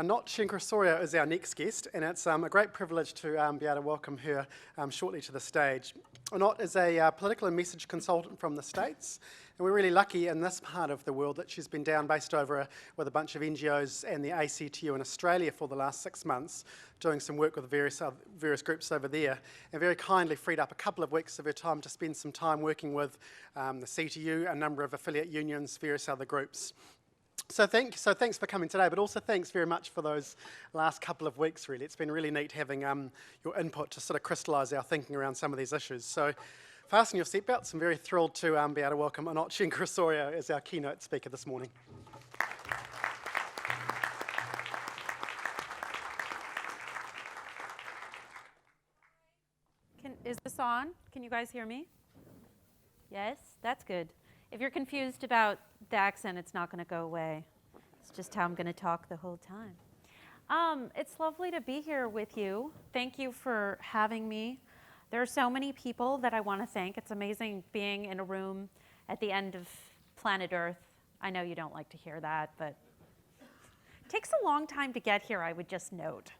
Anat Shenker-Osorio is our next guest, and it's a great privilege to be able to welcome her shortly to the stage. Anat is a political and message consultant from the States, and we're really lucky in this part of the world that she's been based over with a bunch of NGOs and the CTU in Australia for the last 6 months, doing some work with various groups over there, and very kindly freed up a couple of weeks of her time to spend some time working with the CTU, a number of affiliate unions, various other groups. So thanks for coming today, but also thanks very much for those last couple of weeks, really. It's been really neat having your input to sort of crystallise our thinking around some of these issues. So fasten your seatbelts. I'm very thrilled to be able to welcome Anat Shenker-Osorio as our keynote speaker this morning. Is this on? Can you guys hear me? Yes? That's good. If you're confused about the accent, it's not going to go away. It's just how I'm going to talk the whole time. It's lovely to be here with you. Thank you for having me. There are so many people that I want to thank. It's amazing being in a room at the end of planet Earth. I know you don't like to hear that, but it takes a long time to get here, I would just note.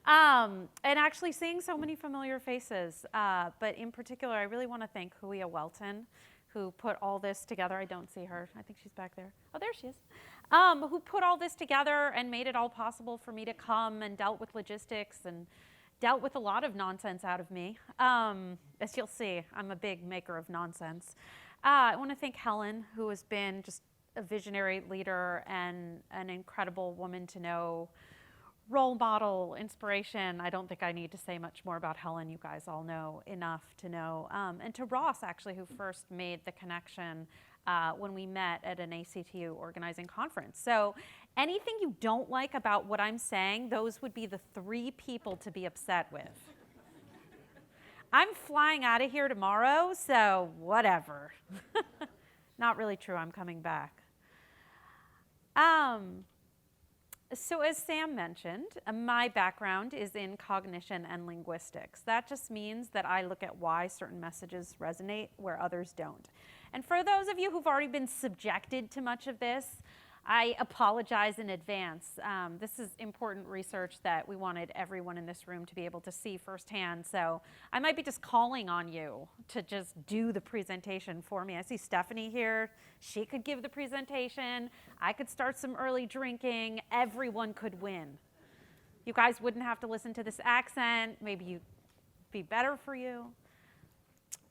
And actually seeing so many familiar faces, but in particular, I really want to thank Huia Welton, who put all this together. I don't see her. I think she's back there. Oh, there she is. Who put all this together and made it all possible for me to come and dealt with logistics and dealt with a lot of nonsense out of me. As you'll see, I'm a big maker of nonsense. I want to thank Helen, who has been just a visionary leader and an incredible woman to know, role model, inspiration. I don't think I need to say much more about Helen. You guys all know enough to know. And to Ross, actually, who first made the connection when we met at an ACTU organizing conference. So anything you don't like about what I'm saying, those would be the 3 people to be upset with. I'm flying out of here tomorrow, so whatever. Not really true. I'm coming back. So as Sam mentioned, my background is in cognition and linguistics. That just means that I look at why certain messages resonate where others don't. And for those of you who've already been subjected to much of this, I apologize in advance. This is important research that we wanted everyone in this room to be able to see firsthand. So I might be just calling on you to just do the presentation for me. I see Stephanie here. She could give the presentation. I could start some early drinking. Everyone could win. You guys wouldn't have to listen to this accent. Maybe it'd be better for you.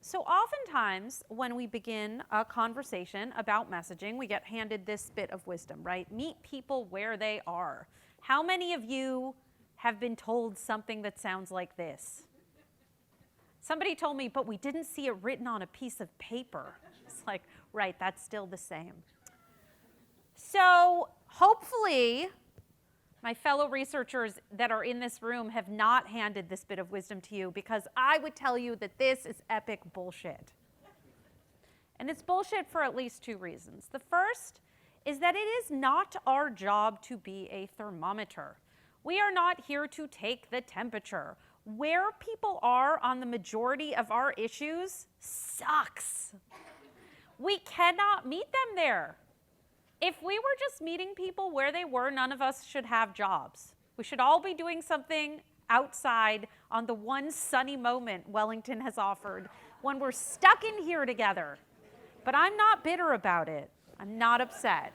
So oftentimes, when we begin a conversation about messaging, we get handed this bit of wisdom, right? Meet people where they are. How many of you have been told something that sounds like this? Somebody told me, but we didn't see it written on a piece of paper. It's like, right, that's still the same. So hopefully, my fellow researchers that are in this room have not handed this bit of wisdom to you, because I would tell you that this is epic bullshit. And it's bullshit for at least 2 reasons. The first is that it is not our job to be a thermometer. We are not here to take the temperature. Where people are on the majority of our issues sucks. We cannot meet them there. If we were just meeting people where they were, none of us should have jobs. We should all be doing something outside on the one sunny moment Wellington has offered when we're stuck in here together. But I'm not bitter about it. I'm not upset.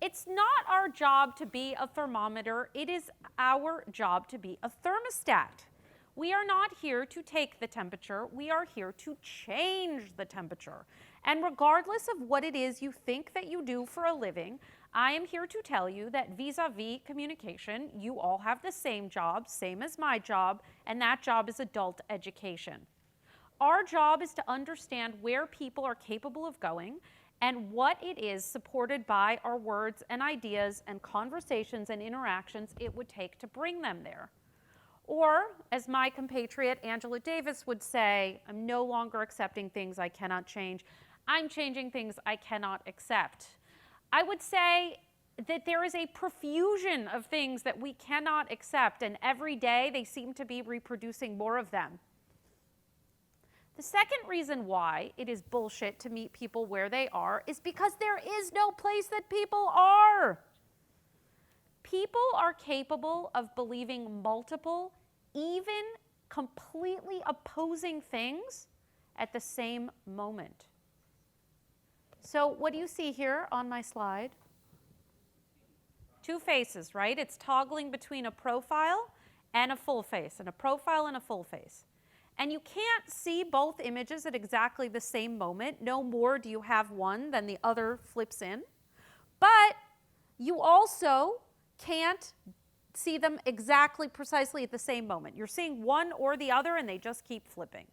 It's not our job to be a thermometer. It is our job to be a thermostat. We are not here to take the temperature. We are here to change the temperature. And regardless of what it is you think that you do for a living, I am here to tell you that vis-a-vis communication, you all have the same job, same as my job, and that job is adult education. Our job is to understand where people are capable of going and what it is supported by our words and ideas and conversations and interactions it would take to bring them there. Or, as my compatriot Angela Davis would say, I'm no longer accepting things I cannot change. I'm changing things I cannot accept. I would say that there is a profusion of things that we cannot accept, and every day they seem to be reproducing more of them. The second reason why it is bullshit to meet people where they are is because there is no place that people are. People are capable of believing multiple, even completely opposing things at the same moment. So what do you see here on my slide? Two faces, right? It's toggling between a profile and a full face, and a profile and a full face. And you can't see both images at exactly the same moment. No more do you have one than the other flips in. But you also can't see them exactly precisely at the same moment. You're seeing one or the other, and they just keep flipping.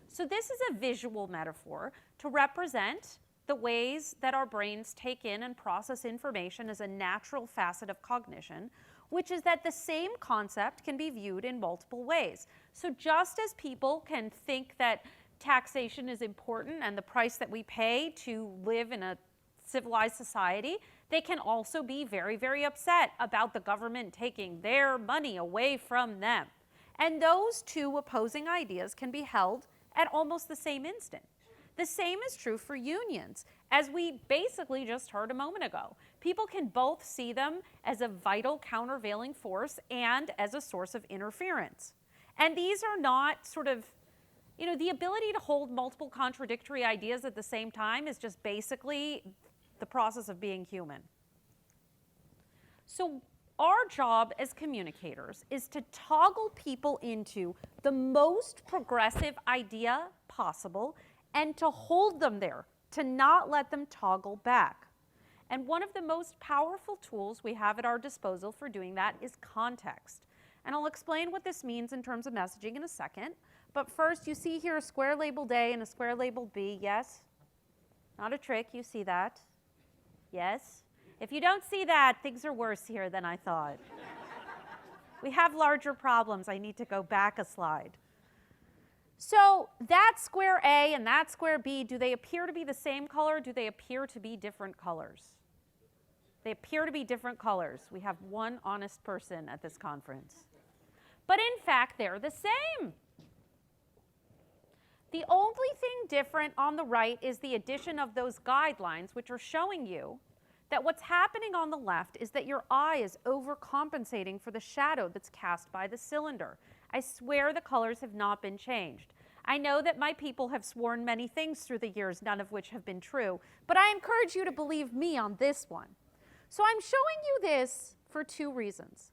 So this is a visual metaphor to represent the ways that our brains take in and process information as a natural facet of cognition, which is that the same concept can be viewed in multiple ways. So just as people can think that taxation is important and the price that we pay to live in a civilized society, they can also be very, very upset about the government taking their money away from them. And those two opposing ideas can be held at almost the same instant. The same is true for unions, as we basically just heard a moment ago. People can both see them as a vital countervailing force and as a source of interference. And these are not sort of, the ability to hold multiple contradictory ideas at the same time is just basically the process of being human. So our job as communicators is to toggle people into the most progressive idea possible and to hold them there, to not let them toggle back. And one of the most powerful tools we have at our disposal for doing that is context. And I'll explain what this means in terms of messaging in a second. But first, you see here a square labeled A and a square labeled B, yes? Not a trick, you see that? Yes? If you don't see that, things are worse here than I thought. We have larger problems. I need to go back a slide. So that square A and that square B, do they appear to be the same color? Do they appear to be different colors? They appear to be different colors. We have one honest person at this conference. But in fact, they're the same. The only thing different on the right is the addition of those guidelines, which are showing you that what's happening on the left is that your eye is overcompensating for the shadow that's cast by the cylinder. I swear the colors have not been changed. I know that my people have sworn many things through the years, none of which have been true, but I encourage you to believe me on this one. So I'm showing you this for two reasons.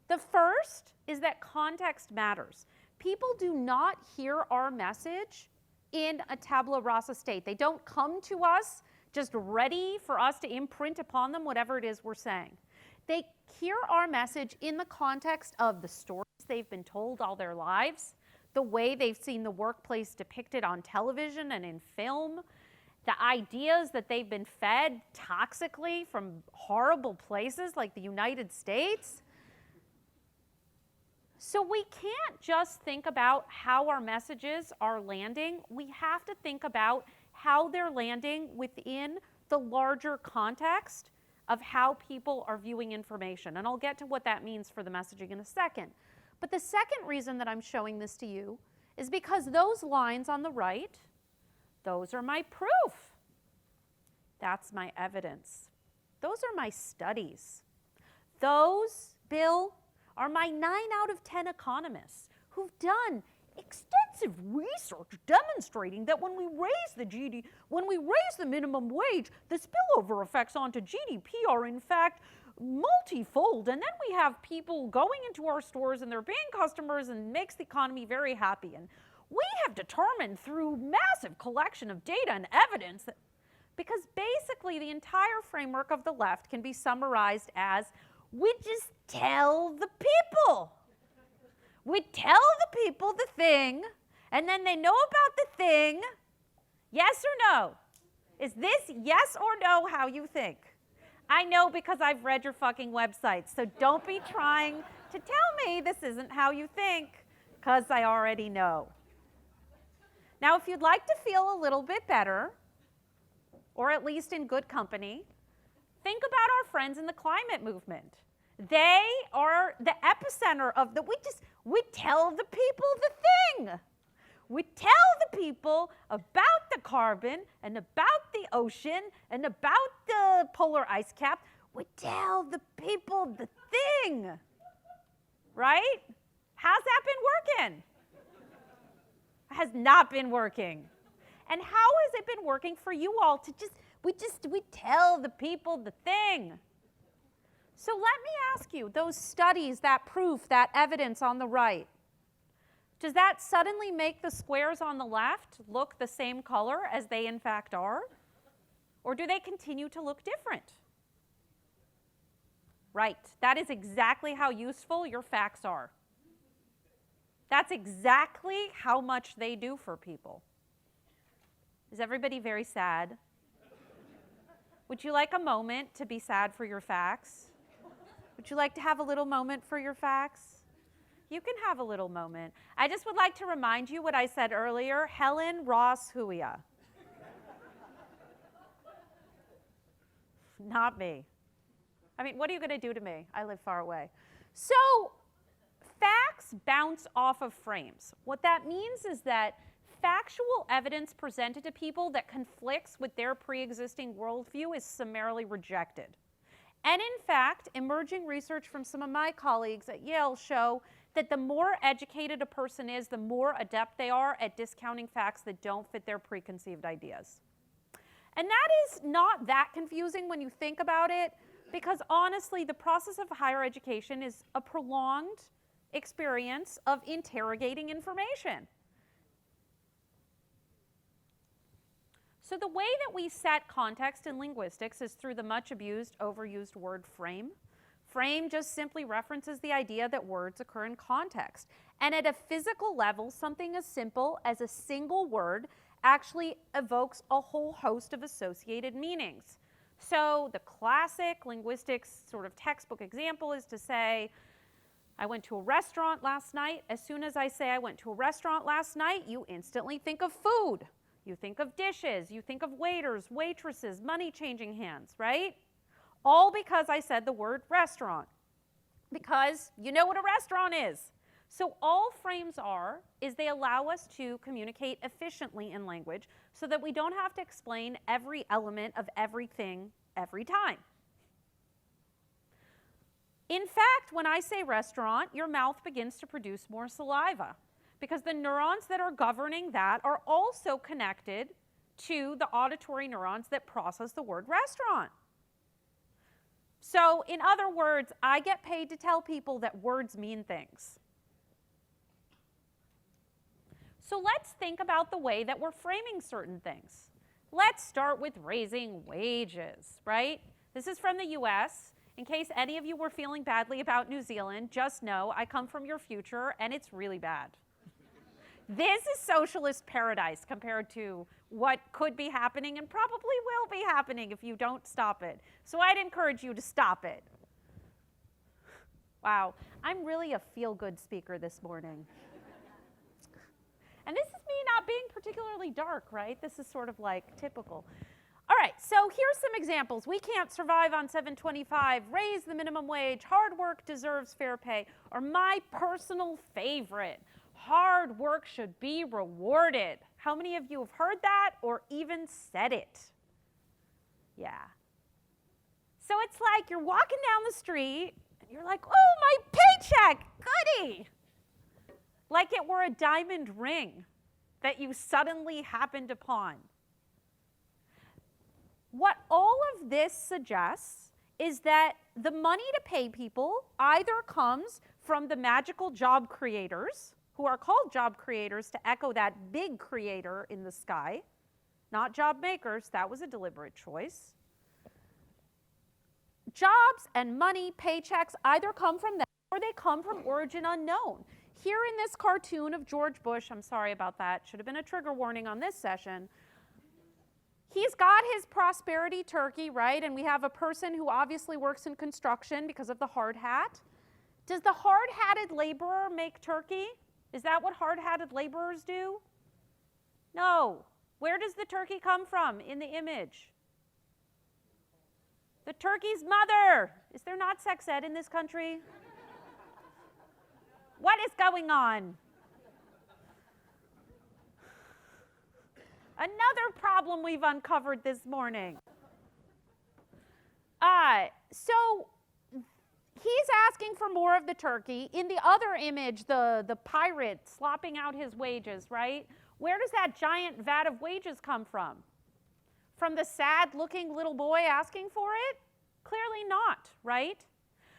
The first is that context matters. People do not hear our message in a tabula rasa state. They don't come to us just ready for us to imprint upon them whatever it is we're saying. They hear our message in the context of the stories they've been told all their lives, the way they've seen the workplace depicted on television and in film, the ideas that they've been fed toxically from horrible places like the United States. So we can't just think about how our messages are landing. We have to think about how they're landing within the larger context of how people are viewing information. And I'll get to what that means for the messaging in a second. But the second reason that I'm showing this to you is because those lines on the right, those are my proof. That's my evidence. Those are my studies. Those, Bill, are my 9 out of 10 economists who've done extensive research demonstrating that when we raise the minimum wage, the spillover effects onto GDP are in fact multifold. And then we have people going into our stores and they're being customers and makes the economy very happy. And we have determined through massive collection of data and evidence that, because basically the entire framework of the left can be summarized as, we just tell the people. We tell the people the thing, and then they know about the thing. Yes or no? Is this yes or no how you think? I know because I've read your fucking website, so don't be trying to tell me this isn't how you think, because I already know. Now, if you'd like to feel a little bit better, or at least in good company, think about our friends in the climate movement. They are the epicenter of the, we tell the people the thing. We tell the people about the carbon and about the ocean and about the polar ice cap. We tell the people the thing, right? How's that been working? Has not been working. And how has it been working for you all to we tell the people the thing? So let me ask you, those studies, that proof, that evidence on the right, does that suddenly make the squares on the left look the same color as they in fact are? Or do they continue to look different? Right, that is exactly how useful your facts are. That's exactly how much they do for people. Is everybody very sad? Would you like a moment to be sad for your facts? Would you like to have a little moment for your facts? You can have a little moment. I just would like to remind you what I said earlier, Helen Ross Huia. Not me. I mean, what are you going to do to me? I live far away. So, facts bounce off of frames. What that means is that factual evidence presented to people that conflicts with their pre-existing worldview is summarily rejected. And in fact, emerging research from some of my colleagues at Yale show that the more educated a person is, the more adept they are at discounting facts that don't fit their preconceived ideas. And that is not that confusing when you think about it, because honestly, the process of higher education is a prolonged experience of interrogating information. So the way that we set context in linguistics is through the much abused, overused word frame. Frame just simply references the idea that words occur in context. And at a physical level, something as simple as a single word actually evokes a whole host of associated meanings. So the classic linguistics sort of textbook example is to say, I went to a restaurant last night. As soon as I say I went to a restaurant last night, you instantly think of food. You think of dishes. You think of waiters, waitresses, money changing hands, right? All because I said the word restaurant. Because you know what a restaurant is. So all frames are is they allow us to communicate efficiently in language so that we don't have to explain every element of everything every time. In fact, when I say restaurant, your mouth begins to produce more saliva because the neurons that are governing that are also connected to the auditory neurons that process the word restaurant. So in other words, I get paid to tell people that words mean things. So let's think about the way that we're framing certain things. Let's start with raising wages, right? This is from the US. In case any of you were feeling badly about New Zealand, just know I come from your future and it's really bad. This is socialist paradise compared to what could be happening and probably will be happening if you don't stop it. So I'd encourage you to stop it. Wow, I'm really a feel-good speaker this morning. And this is me not being particularly dark, right? This is sort of like typical. All right, so here's some examples. We can't survive on $7.25, raise the minimum wage, hard work deserves fair pay, or my personal favorite, hard work should be rewarded. How many of you have heard that or even said it? Yeah. So it's like you're walking down the street and you're like, oh, my paycheck, goody. Like it were a diamond ring that you suddenly happened upon. What all of this suggests is that the money to pay people either comes from the magical job creators, who are called job creators to echo that big creator in the sky, not job makers. That was a deliberate choice. Jobs and money, paychecks, either come from them or they come from origin unknown. Here in this cartoon of George Bush, I'm sorry about that, should have been a trigger warning on this session. He's got his prosperity turkey, right? And we have a person who obviously works in construction because of the hard hat. Does the hard-hatted laborer make turkey? Is that what hard-hatted laborers do? No. Where does the turkey come from in the image? The turkey's mother. Is there not sex ed in this country? What is going on? Another problem we've uncovered this morning. So here he's asking for more of the turkey. In the other image, the pirate slopping out his wages, right? Where does that giant vat of wages come from? From the sad-looking little boy asking for it? Clearly not, right?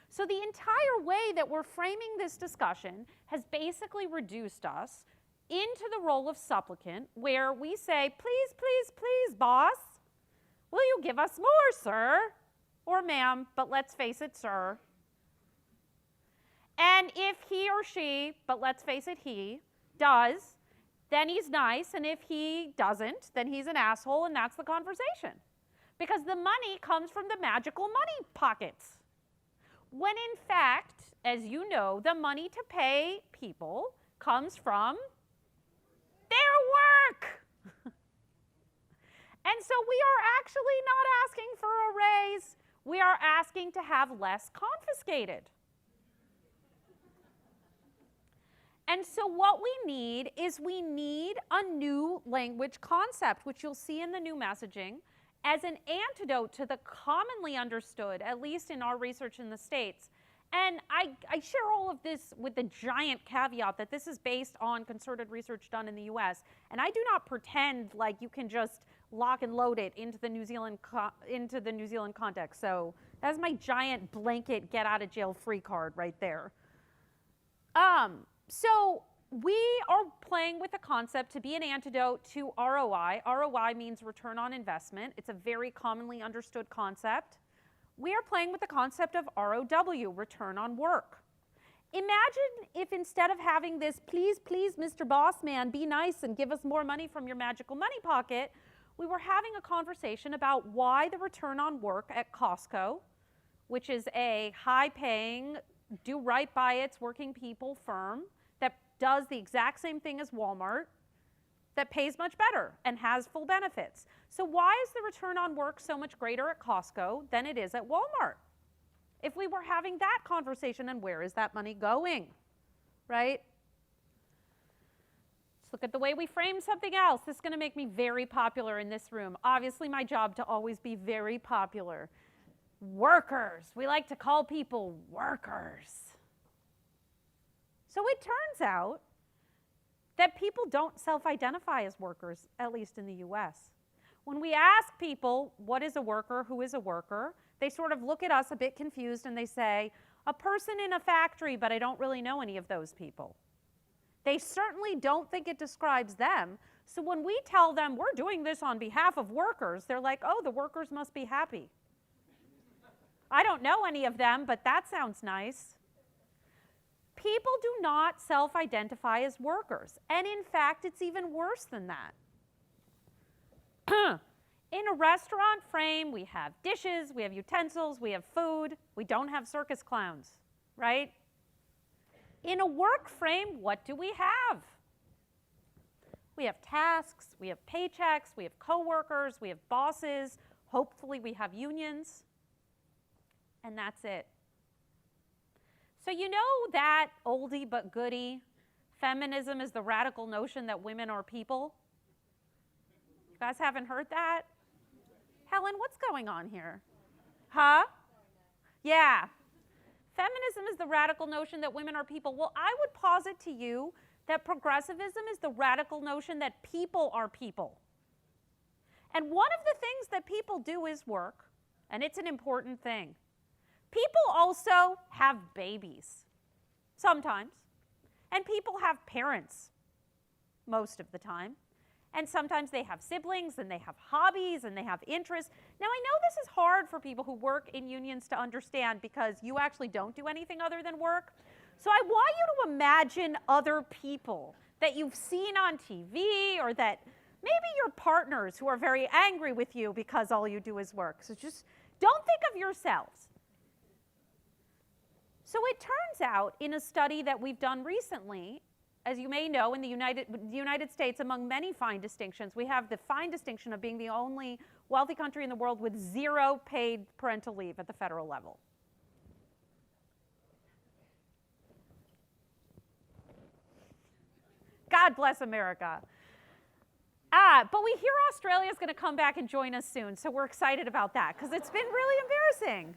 So the entire way that we're framing this discussion has basically reduced us into the role of supplicant, where we say, please, please, please, boss, will you give us more, sir? Or ma'am, but let's face it, sir. And if he or she, but let's face it, he, does, then he's nice, and if he doesn't, then he's an asshole, and that's the conversation. Because the money comes from the magical money pockets. When in fact, as you know, the money to pay people comes from their work. And so we are actually not asking for a raise. We are asking to have less confiscated. And so what we need is we need a new language concept, which you'll see in the new messaging, as an antidote to the commonly understood, at least in our research in the States. And I share all of this with the giant caveat that this is based on concerted research done in the US. And I do not pretend like you can just lock and load it into the New Zealand context. So that's my giant blanket get out of jail free card right there. So we are playing with the concept to be an antidote to ROI. ROI means return on investment. It's a very commonly understood concept. We are playing with the concept of ROW, return on work. Imagine if instead of having this, please, please, Mr. Boss Man, be nice and give us more money from your magical money pocket, we were having a conversation about why the return on work at Costco, which is a high-paying, do right by its working people firm that does the exact same thing as Walmart, that pays much better and has full benefits. So why is the return on work so much greater at Costco than it is at Walmart? If we were having that conversation, and where is that money going, right? Let's look at the way we frame something else. This is going to make me very popular in this room. Obviously, my job to always be very popular. Workers. We like to call people workers. So it turns out that people don't self-identify as workers, at least in the US. When we ask people, what is a worker, who is a worker, they sort of look at us a bit confused and they say, a person in a factory, but I don't really know any of those people. They certainly don't think it describes them. So when we tell them we're doing this on behalf of workers, they're like, oh, the workers must be happy. I don't know any of them, but that sounds nice. People do not self-identify as workers. And in fact, it's even worse than that. In a restaurant frame, we have dishes, we have utensils, we have food. We don't have circus clowns, right? In a work frame, what do we have? We have tasks, we have paychecks, we have coworkers, we have bosses. Hopefully we have unions. And that's it. So you know that oldie but goodie, feminism is the radical notion that women are people? You guys haven't heard that? Helen, what's going on here? Huh? Yeah. Feminism is the radical notion that women are people. Well, I would posit to you that progressivism is the radical notion that people are people. And one of the things that people do is work, and it's an important thing. People also have babies, sometimes. And people have parents, most of the time. And sometimes they have siblings, and they have hobbies, and they have interests. Now, I know this is hard for people who work in unions to understand because you actually don't do anything other than work. So I want you to imagine other people that you've seen on TV, or that maybe your partners who are very angry with you because all you do is work. So just don't think of yourselves. So it turns out in a study that we've done recently, as you may know, in the United States, among many fine distinctions, we have the fine distinction of being the only wealthy country in the world with 0 paid parental leave at the federal level. God bless America. But we hear Australia's going to come back and join us soon, so we're excited about that, because it's been really embarrassing.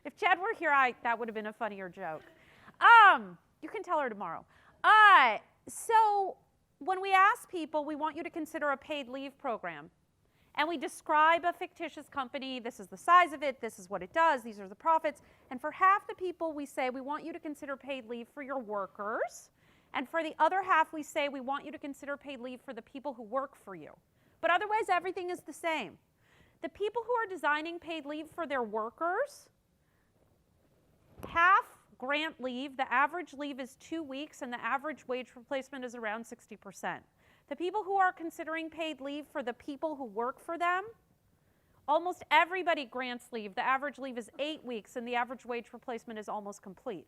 If Chad were here, that would have been a funnier joke. You can tell her tomorrow. So when we ask people, we want you to consider a paid leave program. And we describe a fictitious company. This is the size of it. This is what it does. These are the profits. And for half the people, we say, we want you to consider paid leave for your workers. And for the other half, we say, we want you to consider paid leave for the people who work for you. But otherwise, everything is the same. The people who are designing paid leave for their workers, half grant leave. The average leave is 2 weeks, and the average wage replacement is around 60%. The people who are considering paid leave for the people who work for them, almost everybody grants leave. The average leave is 8 weeks, and the average wage replacement is almost complete.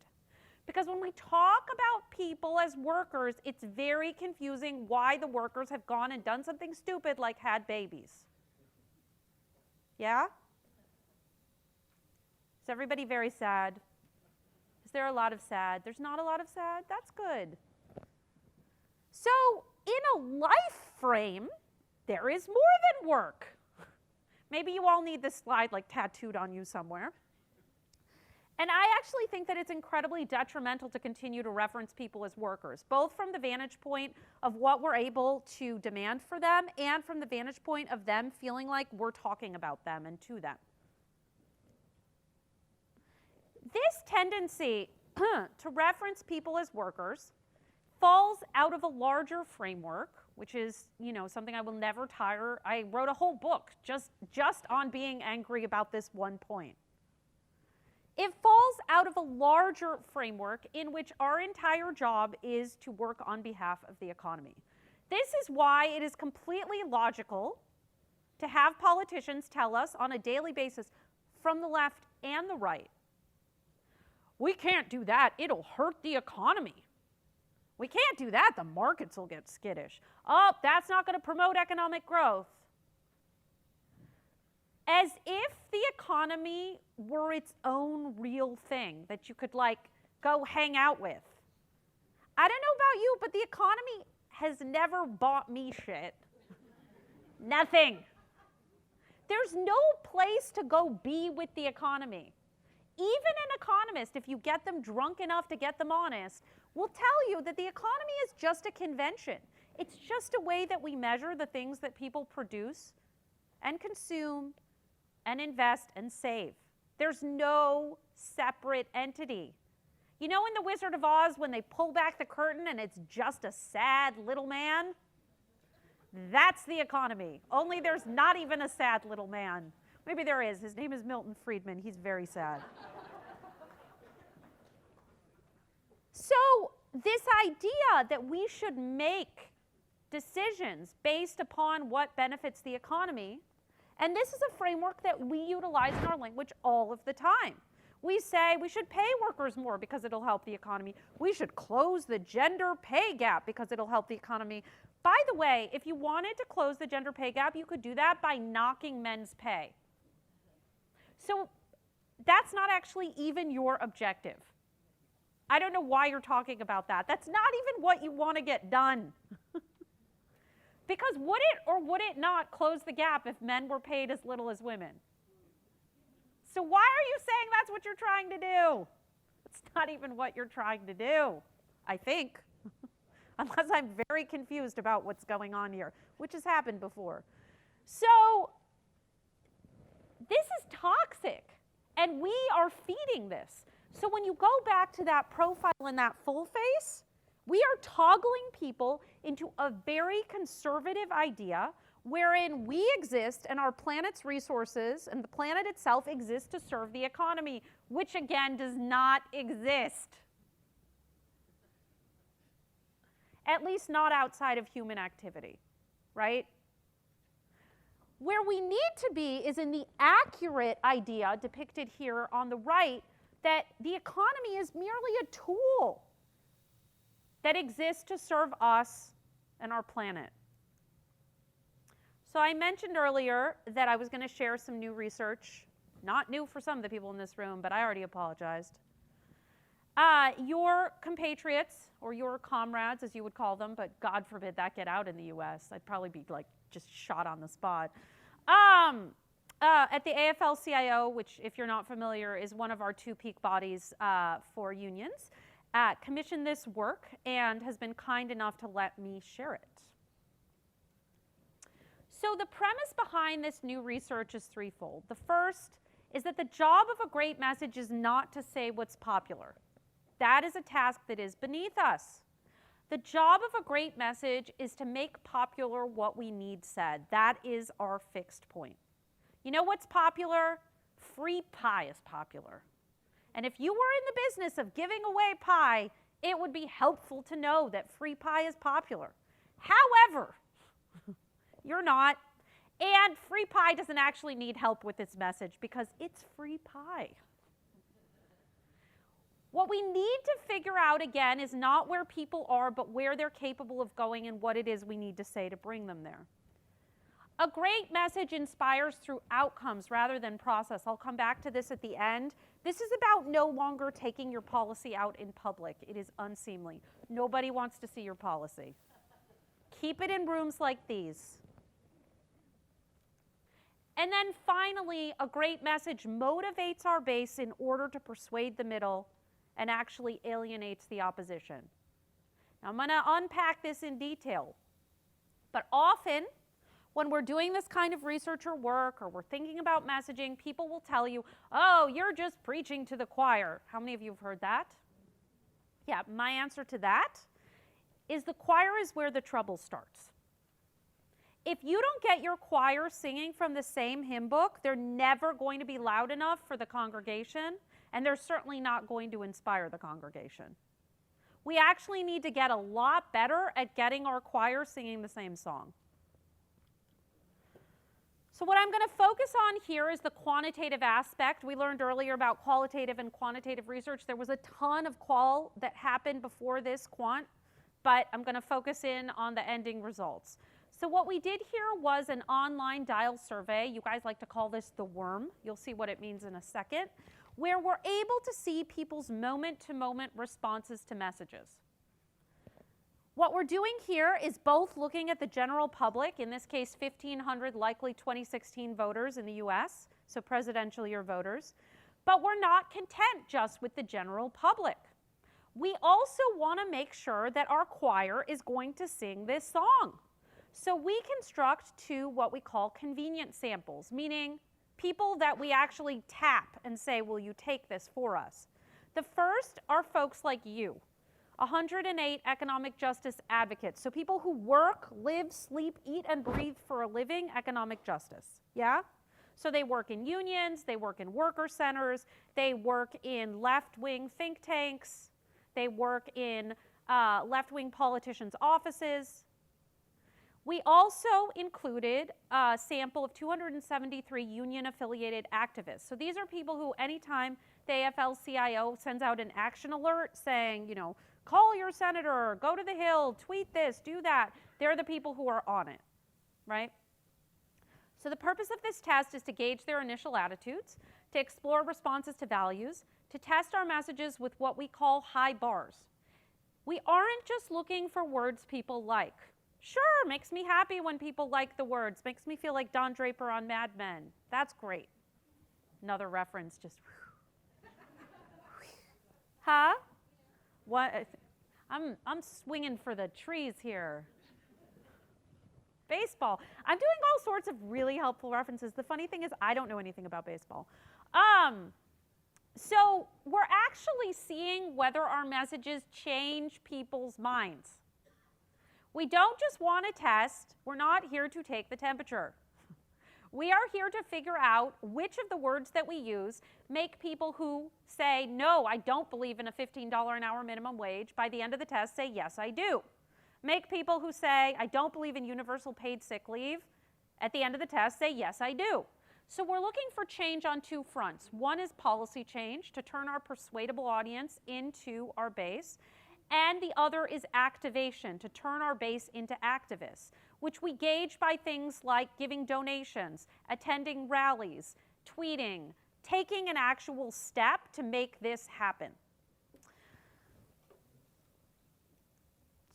Because when we talk about people as workers, it's very confusing why the workers have gone and done something stupid like had babies. Yeah? Is everybody very sad? Is there a lot of sad? There's not a lot of sad? That's good. So, in a life frame, there is more than work. Maybe you all need this slide like tattooed on you somewhere. And I actually think that it's incredibly detrimental to continue to reference people as workers, both from the vantage point of what we're able to demand for them and from the vantage point of them feeling like we're talking about them and to them. This tendency to reference people as workers falls out of a larger framework, which is, something I will never tire. I wrote a whole book just on being angry about this one point. It falls out of a larger framework in which our entire job is to work on behalf of the economy. This is why it is completely logical to have politicians tell us on a daily basis from the left and the right, we can't do that, it'll hurt the economy. We can't do that, the markets will get skittish. Oh, that's not going to promote economic growth. As if the economy were its own real thing that you could, go hang out with. I don't know about you, but the economy has never bought me shit. Nothing. There's no place to go be with the economy. Even an economist, if you get them drunk enough to get them honest, will tell you that the economy is just a convention. It's just a way that we measure the things that people produce and consume and invest and save. There's no separate entity. You know in The Wizard of Oz when they pull back the curtain and it's just a sad little man? That's the economy. Only there's not even a sad little man. Maybe there is. His name is Milton Friedman. He's very sad. So this idea that we should make decisions based upon what benefits the economy, and this is a framework that we utilize in our language all of the time. We say we should pay workers more because it'll help the economy. We should close the gender pay gap because it'll help the economy. By the way, if you wanted to close the gender pay gap, you could do that by knocking men's pay. So that's not actually even your objective. I don't know why you're talking about that. That's not even what you want to get done. Because would it or would it not close the gap if men were paid as little as women? So why are you saying that's what you're trying to do? It's not even what you're trying to do, I think. Unless I'm very confused about what's going on here, which has happened before. So this is toxic, and we are feeding this. So when you go back to that profile in that full face, we are toggling people into a very conservative idea wherein we exist and our planet's resources and the planet itself exists to serve the economy, which again does not exist. At least not outside of human activity, right? Where we need to be is in the accurate idea depicted here on the right that the economy is merely a tool that exists to serve us and our planet. So I mentioned earlier that I was going to share some new research. Not new for some of the people in this room, but I already apologized. Your compatriots, or your comrades, as you would call them, but God forbid that get out in the US. I'd probably be just shot on the spot. at the AFL-CIO, which, if you're not familiar, is one of our two peak bodies for unions, commissioned this work and has been kind enough to let me share it. So the premise behind this new research is threefold. The first is that the job of a great message is not to say what's popular. That is a task that is beneath us. The job of a great message is to make popular what we need said. That is our fixed point. You know what's popular? Free pie is popular. And if you were in the business of giving away pie, it would be helpful to know that free pie is popular. However, you're not. And free pie doesn't actually need help with its message because it's free pie. What we need to figure out, again, is not where people are, but where they're capable of going and what it is we need to say to bring them there. A great message inspires through outcomes rather than process. I'll come back to this at the end. This is about no longer taking your policy out in public. It is unseemly. Nobody wants to see your policy. Keep it in rooms like these. And then finally, a great message motivates our base in order to persuade the middle and actually alienates the opposition. Now, I'm going to unpack this in detail. But often, when we're doing this kind of research or work, or we're thinking about messaging, people will tell you, oh, you're just preaching to the choir. How many of you have heard that? Yeah, my answer to that is the choir is where the trouble starts. If you don't get your choir singing from the same hymn book, they're never going to be loud enough for the congregation, and they're certainly not going to inspire the congregation. We actually need to get a lot better at getting our choir singing the same song. So what I'm going to focus on here is the quantitative aspect. We learned earlier about qualitative and quantitative research. There was a ton of qual that happened before this quant, but I'm going to focus in on the ending results. So what we did here was an online dial survey. You guys like to call this the worm. You'll see what it means in a second, where we're able to see people's moment-to-moment responses to messages. What we're doing here is both looking at the general public, in this case 1,500 likely 2016 voters in the US, so presidential year voters, but we're not content just with the general public. We also want to make sure that our choir is going to sing this song. So we construct two what we call convenient samples, meaning people that we actually tap and say, will you take this for us? The first are folks like you, 108 economic justice advocates. So people who work, live, sleep, eat, and breathe for a living economic justice, yeah? So they work in unions, they work in worker centers, they work in left-wing think tanks, they work in left-wing politicians' offices. We also included a sample of 273 union-affiliated activists. So these are people who, anytime the AFL-CIO sends out an action alert saying, you know, call your senator, go to the Hill, tweet this, do that, they're the people who are on it, right? So the purpose of this test is to gauge their initial attitudes, to explore responses to values, to test our messages with what we call high bars. We aren't just looking for words people like. Sure, makes me happy when people like the words. Makes me feel like Don Draper on Mad Men. That's great. Another reference, just. Huh? What? I'm swinging for the trees here. Baseball. I'm doing all sorts of really helpful references. The funny thing is, I don't know anything about baseball. So we're actually seeing whether our messages change people's minds. We don't just want to test. We're not here to take the temperature. We are here to figure out which of the words that we use make people who say, no, I don't believe in a $15 an hour minimum wage, by the end of the test say, yes, I do. Make people who say, I don't believe in universal paid sick leave, at the end of the test say, yes, I do. So we're looking for change on two fronts. One is policy change, to turn our persuadable audience into our base. And the other is activation, to turn our base into activists, which we gauge by things like giving donations, attending rallies, tweeting, taking an actual step to make this happen.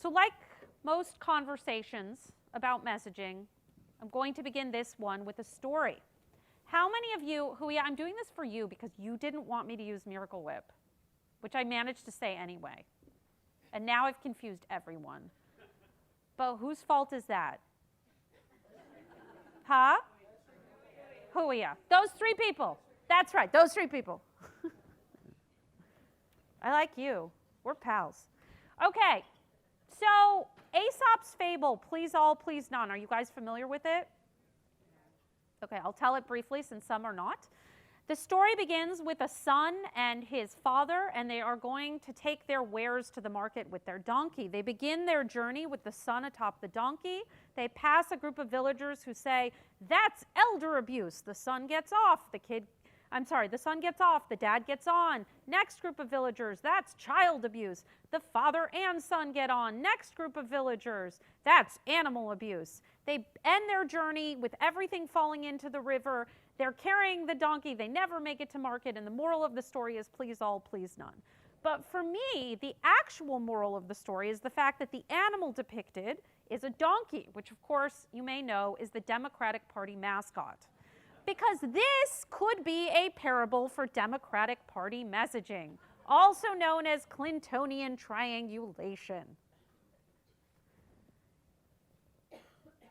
So like most conversations about messaging, I'm going to begin this one with a story. How many of you, I'm doing this for you because you didn't want me to use Miracle Whip, which I managed to say anyway. And now I've confused everyone. But whose fault is that? Huh? Huia. Those three people. That's right, those three people. I like you. We're pals. Okay, so Aesop's fable, please all, please none. Are you guys familiar with it? Okay, I'll tell it briefly since some are not. The story begins with a son and his father, and they are going to take their wares to the market with their donkey. They begin their journey with the son atop the donkey. They pass a group of villagers who say, "That's elder abuse." The son gets off, the son gets off, the dad gets on. Next group of villagers, "That's child abuse." The father and son get on. Next group of villagers, "That's animal abuse." They end their journey with everything falling into the river. They're carrying the donkey. They never make it to market. And the moral of the story is please all, please none. But for me, the actual moral of the story is the fact that the animal depicted is a donkey, which of course you may know is the Democratic Party mascot. Because this could be a parable for Democratic Party messaging, also known as Clintonian triangulation.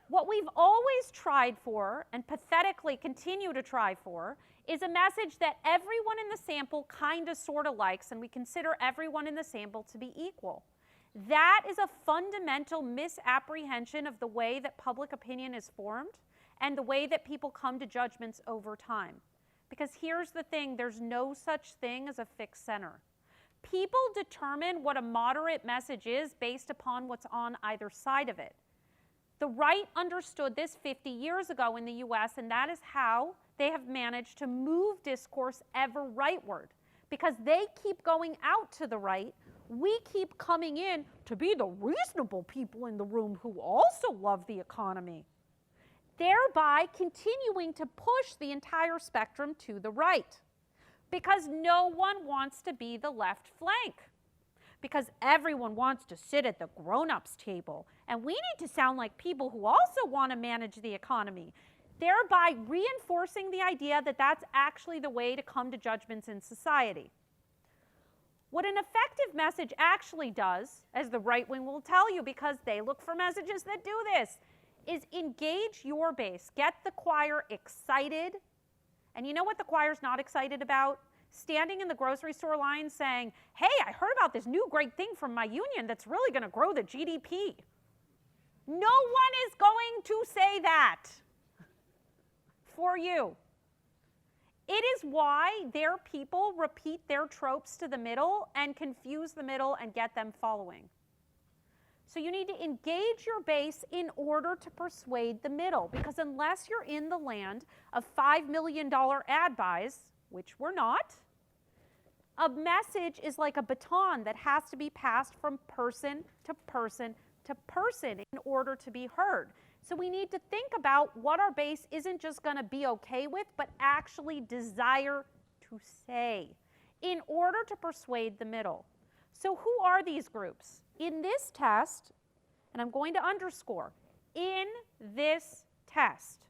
What we've always tried for, and pathetically continue to try for, is a message that everyone in the sample kind of sort of likes, and we consider everyone in the sample to be equal. That is a fundamental misapprehension of the way that public opinion is formed and the way that people come to judgments over time. Because here's the thing, there's no such thing as a fixed center. People determine what a moderate message is based upon what's on either side of it. The right understood this 50 years ago in the US, and that is how they have managed to move discourse ever rightward. Because they keep going out to the right, we keep coming in to be the reasonable people in the room who also love the economy, thereby continuing to push the entire spectrum to the right. Because no one wants to be the left flank. Because everyone wants to sit at the grown-ups table. And we need to sound like people who also want to manage the economy, thereby reinforcing the idea that that's actually the way to come to judgments in society. What an effective message actually does, as the right wing will tell you because they look for messages that do this, is engage your base, get the choir excited. And you know what the choir's not excited about? Standing in the grocery store line saying, "Hey, I heard about this new great thing from my union that's really going to grow the GDP." No one is going to say that for you. It is why their people repeat their tropes to the middle and confuse the middle and get them following. So you need to engage your base in order to persuade the middle, because unless you're in the land of $5 million ad buys, which we're not, a message is like a baton that has to be passed from person to person to person in order to be heard. So we need to think about what our base isn't just going to be okay with, but actually desire to say in order to persuade the middle. So who are these groups? In this test, and I'm going to underscore, in this test,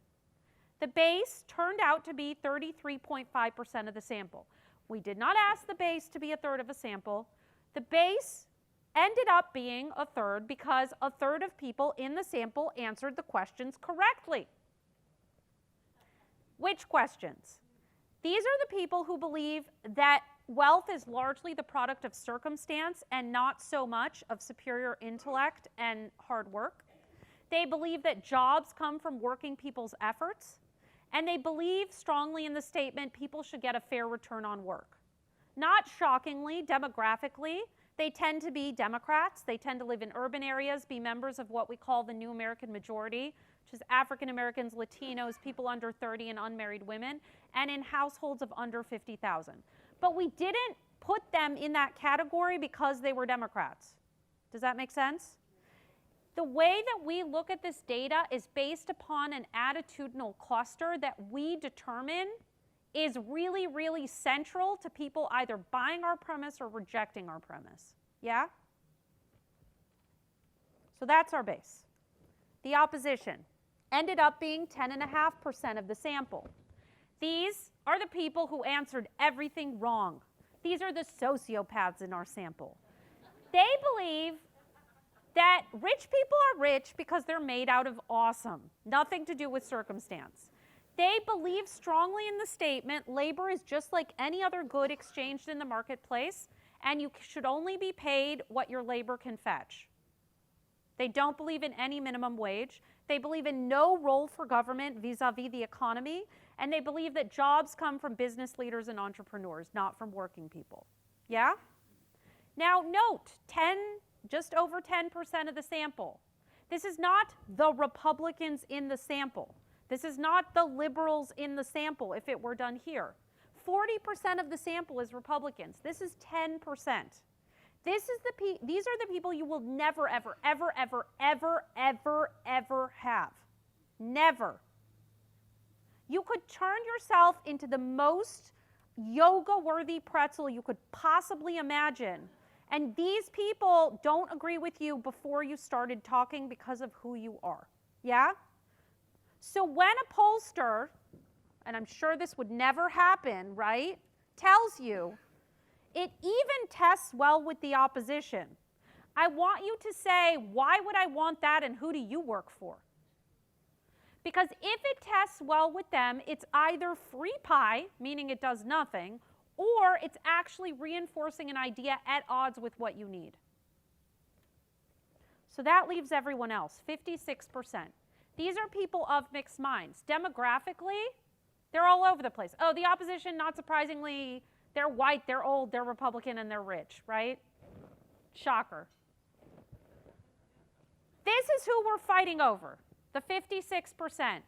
the base turned out to be 33.5% of the sample. We did not ask the base to be a third of a sample. The base ended up being a third because a third of people in the sample answered the questions correctly. Which questions? These are the people who believe that wealth is largely the product of circumstance and not so much of superior intellect and hard work. They believe that jobs come from working people's efforts. And they believe strongly in the statement people should get a fair return on work. Not shockingly, demographically, they tend to be Democrats. They tend to live in urban areas, be members of what we call the New American Majority, which is African Americans, Latinos, people under 30, and unmarried women, and in households of under 50,000. But we didn't put them in that category because they were Democrats. Does that make sense? The way that we look at this data is based upon an attitudinal cluster that we determine is really, really central to people either buying our premise or rejecting our premise. Yeah? So that's our base. The opposition ended up being 10.5% of the sample. These are the people who answered everything wrong. These are the sociopaths in our sample. They believe that rich people are rich because they're made out of awesome, nothing to do with circumstance. They believe strongly in the statement, labor is just like any other good exchanged in the marketplace, and you should only be paid what your labor can fetch. They don't believe in any minimum wage. They believe in no role for government vis-a-vis the economy, and they believe that jobs come from business leaders and entrepreneurs, not from working people. Yeah? Now note, just over 10% of the sample. This is not the Republicans in the sample. This is not the liberals in the sample if it were done here. 40% of the sample is Republicans. This is 10%. These are the people you will never, ever, ever, ever, ever, ever, ever have. Never. You could turn yourself into the most yoga-worthy pretzel you could possibly imagine. And these people don't agree with you before you started talking because of who you are. Yeah? So when a pollster, and I'm sure this would never happen, right, tells you it even tests well with the opposition, I want you to say, why would I want that and who do you work for? Because if it tests well with them, it's either free pie, meaning it does nothing, or it's actually reinforcing an idea at odds with what you need. So that leaves everyone else, 56%. These are people of mixed minds. Demographically, they're all over the place. Oh, the opposition, not surprisingly, they're white, they're old, they're Republican, and they're rich, right? Shocker. This is who we're fighting over, the 56%.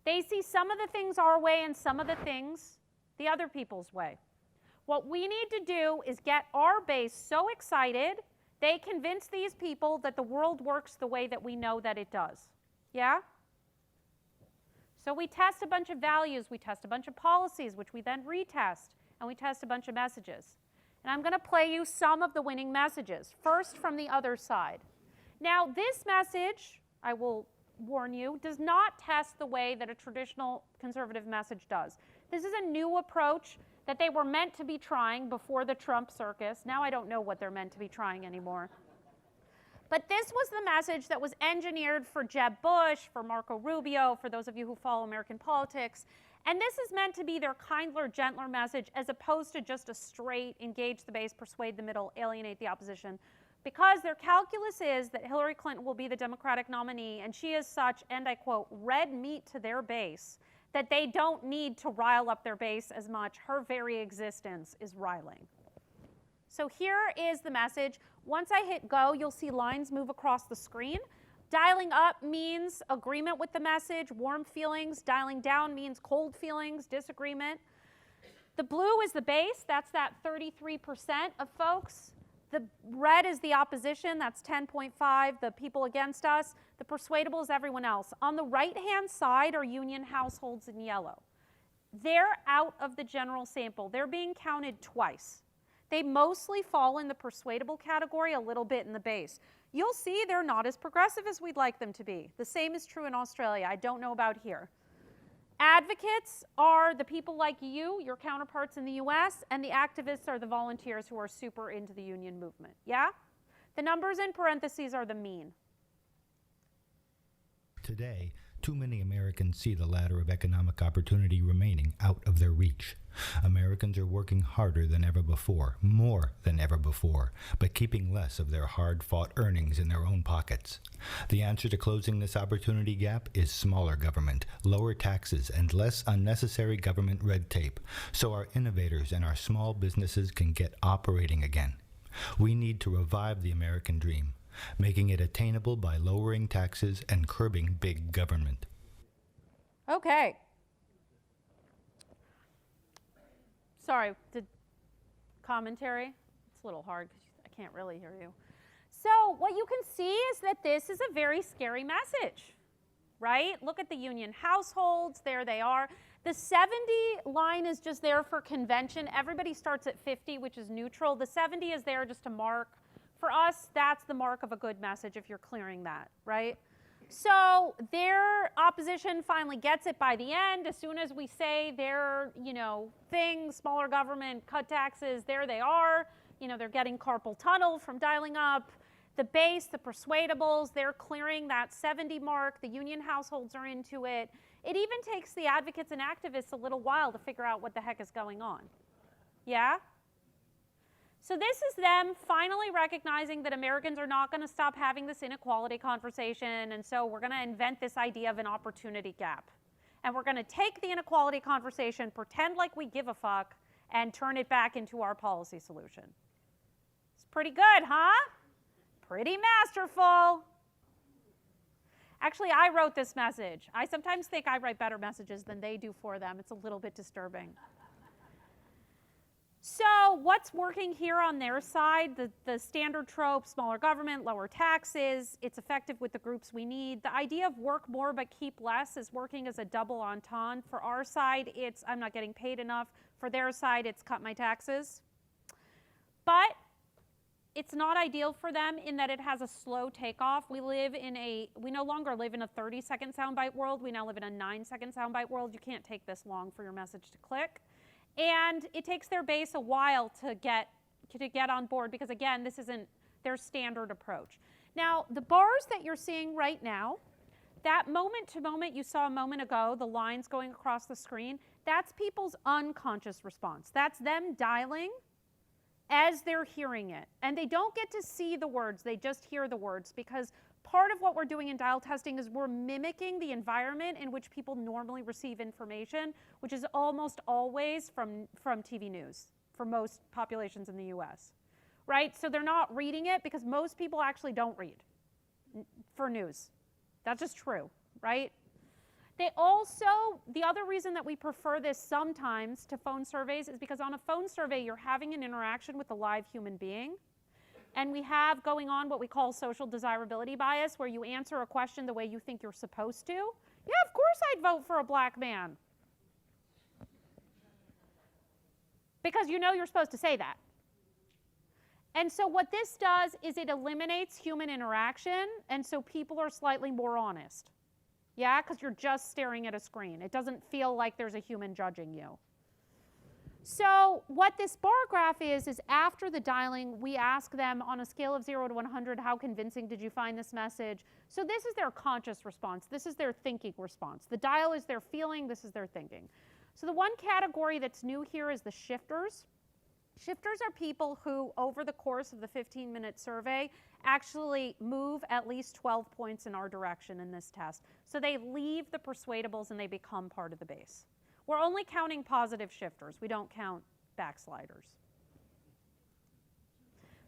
They see some of the things our way and some of the things the other people's way. What we need to do is get our base so excited, they convince these people that the world works the way that we know that it does. Yeah? So we test a bunch of values, we test a bunch of policies, which we then retest, and we test a bunch of messages. And I'm going to play you some of the winning messages, first from the other side. Now, this message, I will warn you, does not test the way that a traditional conservative message does. This is a new approach that they were meant to be trying before the Trump circus. Now I don't know what they're meant to be trying anymore. But this was the message that was engineered for Jeb Bush, for Marco Rubio, for those of you who follow American politics. And this is meant to be their kindler, gentler message as opposed to just a straight engage the base, persuade the middle, alienate the opposition. Because their calculus is that Hillary Clinton will be the Democratic nominee, and she is such, and I quote, red meat to their base, that they don't need to rile up their base as much. Her very existence is riling. So here is the message. Once I hit go, you'll see lines move across the screen. Dialing up means agreement with the message, warm feelings. Dialing down means cold feelings, disagreement. The blue is the base. That's that 33% of folks. The red is the opposition. That's 10.5, the people against us. The persuadable is everyone else. On the right-hand side are union households in yellow. They're out of the general sample. They're being counted twice. They mostly fall in the persuadable category, a little bit in the base. You'll see they're not as progressive as we'd like them to be. The same is true in Australia. I don't know about here. Advocates are the people like you, your counterparts in the US, and the activists are the volunteers who are super into the union movement. Yeah? The numbers in parentheses are the mean. Today, too many Americans see the ladder of economic opportunity remaining out of their reach. Americans are working harder than ever before, more than ever before, but keeping less of their hard-fought earnings in their own pockets. The answer to closing this opportunity gap is smaller government, lower taxes, and less unnecessary government red tape, so our innovators and our small businesses can get operating again. We need to revive the American dream, making it attainable by lowering taxes and curbing big government. Okay. Sorry, the commentary? It's a little hard because I can't really hear you. So what you can see is that this is a very scary message, right? Look at the union households. There they are. The 70 line is just there for convention. Everybody starts at 50, which is neutral. The 70 is there just to mark. For us, that's the mark of a good message if you're clearing that, right? So their opposition finally gets it by the end. As soon as we say their, things, smaller government, cut taxes, there they are. They're getting carpal tunnel from dialing up. The base, the persuadables, they're clearing that 70 mark. The union households are into it. It even takes the advocates and activists a little while to figure out what the heck is going on. Yeah? So this is them finally recognizing that Americans are not going to stop having this inequality conversation, and so we're going to invent this idea of an opportunity gap. And we're going to take the inequality conversation, pretend like we give a fuck, and turn it back into our policy solution. It's pretty good, huh? Pretty masterful. Actually, I wrote this message. I sometimes think I write better messages than they do for them. It's a little bit disturbing. So what's working here on their side? The standard trope, smaller government, lower taxes. It's effective with the groups we need. The idea of work more but keep less is working as a double entendre. For our side, it's I'm not getting paid enough. For their side, it's cut my taxes. But it's not ideal for them in that it has a slow takeoff. We no longer live in a 30-second soundbite world. We now live in a 9-second soundbite world. You can't take this long for your message to click. And it takes their base a while to get on board because, again, this isn't their standard approach. Now, the bars that you're seeing right now, that moment to moment you saw a moment ago, the lines going across the screen, that's people's unconscious response. That's them dialing as they're hearing it. And they don't get to see the words, they just hear the words, because part of what we're doing in dial testing is we're mimicking the environment in which people normally receive information, which is almost always from TV news for most populations in the US, right? So they're not reading it because most people actually don't read for news. That's just true, right? They also, the other reason that we prefer this sometimes to phone surveys is because on a phone survey, you're having an interaction with a live human being. And we have going on what we call social desirability bias, where you answer a question the way you think you're supposed to. Yeah, of course I'd vote for a black man. Because you're supposed to say that. And so what this does is it eliminates human interaction, and so people are slightly more honest. Yeah, because you're just staring at a screen. It doesn't feel like there's a human judging you. So what this bar graph is after the dialing, we ask them on a scale of 0 to 100, how convincing did you find this message? So this is their conscious response. This is their thinking response. The dial is their feeling. This is their thinking. So the one category that's new here is the shifters. Shifters are people who, over the course of the 15-minute survey, actually move at least 12 points in our direction in this test. So they leave the persuadables and they become part of the base. We're only counting positive shifters. We don't count backsliders.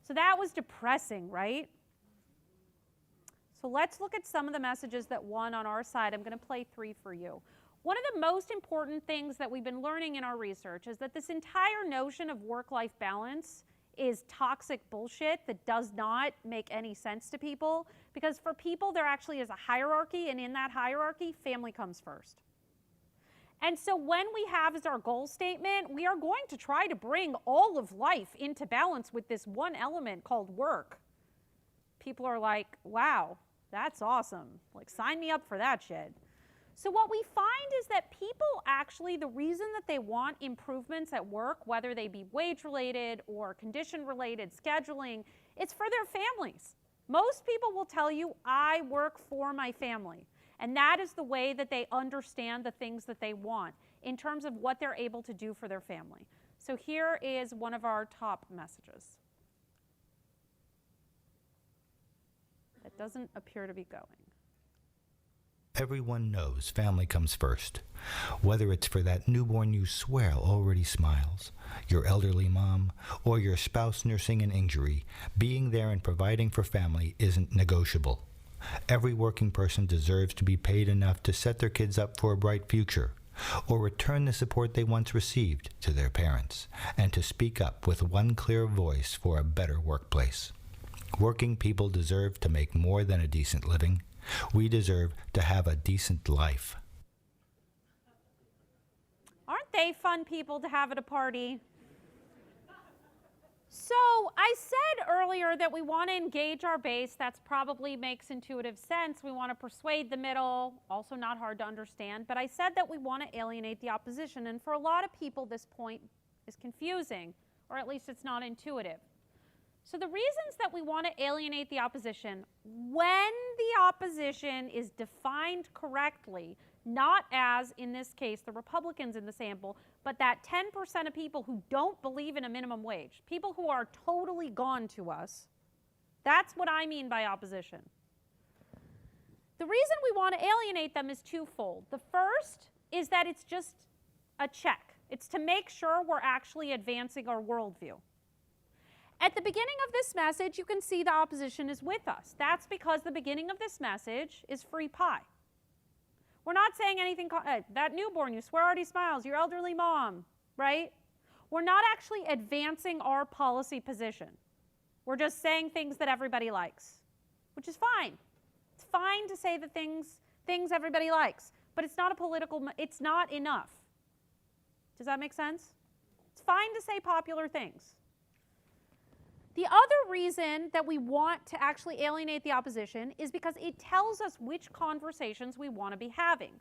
So that was depressing, right? So let's look at some of the messages that won on our side. I'm going to play 3 for you. One of the most important things that we've been learning in our research is that this entire notion of work-life balance is toxic bullshit that does not make any sense to people, because for people there actually is a hierarchy, and in that hierarchy, family comes first. And so when we have as our goal statement, we are going to try to bring all of life into balance with this one element called work. People are like, wow, that's awesome. Like, sign me up for that shit. So what we find is that people actually, the reason that they want improvements at work, whether they be wage-related or condition-related, scheduling, it's for their families. Most people will tell you, I work for my family. And that is the way that they understand the things that they want in terms of what they're able to do for their family. So here is one of our top messages. That doesn't appear to be going. Everyone knows family comes first. Whether it's for that newborn you swear already smiles, your elderly mom, or your spouse nursing an injury, being there and providing for family isn't negotiable. Every working person deserves to be paid enough to set their kids up for a bright future, or return the support they once received to their parents, and to speak up with one clear voice for a better workplace. Working people deserve to make more than a decent living. We deserve to have a decent life. Aren't they fun people to have at a party? So I said earlier that we want to engage our base. That probably makes intuitive sense. We want to persuade the middle, also not hard to understand. But I said that we want to alienate the opposition. And for a lot of people, this point is confusing, or at least it's not intuitive. So the reasons that we want to alienate the opposition, when the opposition is defined correctly, not as, in this case, the Republicans in the sample, but that 10% of people who don't believe in a minimum wage, people who are totally gone to us, that's what I mean by opposition. The reason we want to alienate them is twofold. The first is that it's just a check. It's to make sure we're actually advancing our worldview. At the beginning of this message, you can see the opposition is with us. That's because the beginning of this message is free pie. We're not saying anything, that newborn, you swear already smiles, your elderly mom, right? We're not actually advancing our policy position. We're just saying things that everybody likes, which is fine. It's fine to say the things everybody likes, but it's not a political, it's not enough. Does that make sense? It's fine to say popular things. The other reason that we want to actually alienate the opposition is because it tells us which conversations we want to be having.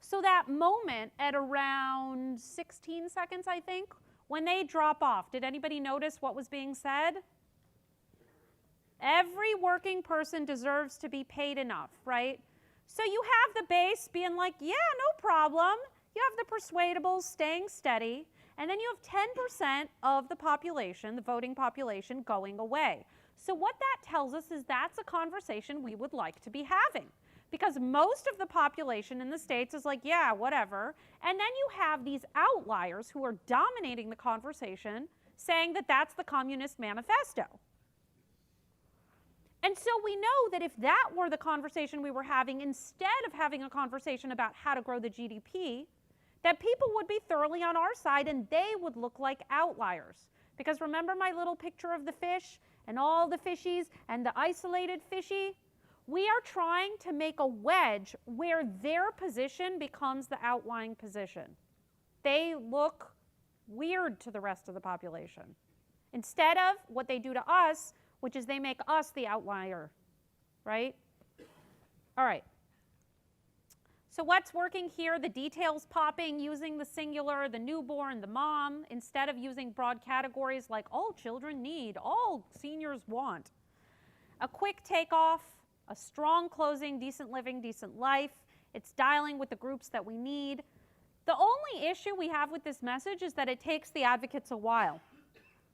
So that moment at around 16 seconds, I think, when they drop off, did anybody notice what was being said? Every working person deserves to be paid enough, right? So you have the base being like, yeah, no problem. You have the persuadables staying steady. And then you have 10% of the population, the voting population, going away. So what that tells us is that's a conversation we would like to be having. Because most of the population in the States is like, yeah, whatever. And then you have these outliers who are dominating the conversation saying that that's the Communist Manifesto. And so we know that if that were the conversation we were having, instead of having a conversation about how to grow the GDP, that people would be thoroughly on our side and they would look like outliers. Because remember my little picture of the fish and all the fishies and the isolated fishy? We are trying to make a wedge where their position becomes the outlying position. They look weird to the rest of the population. Instead of what they do to us, which is they make us the outlier, right? All right. So what's working here? The details popping, using the singular, the newborn, the mom, instead of using broad categories like all children need, all seniors want. A quick takeoff, a strong closing, decent living, decent life. It's dialing with the groups that we need. The only issue we have with this message is that it takes the advocates a while.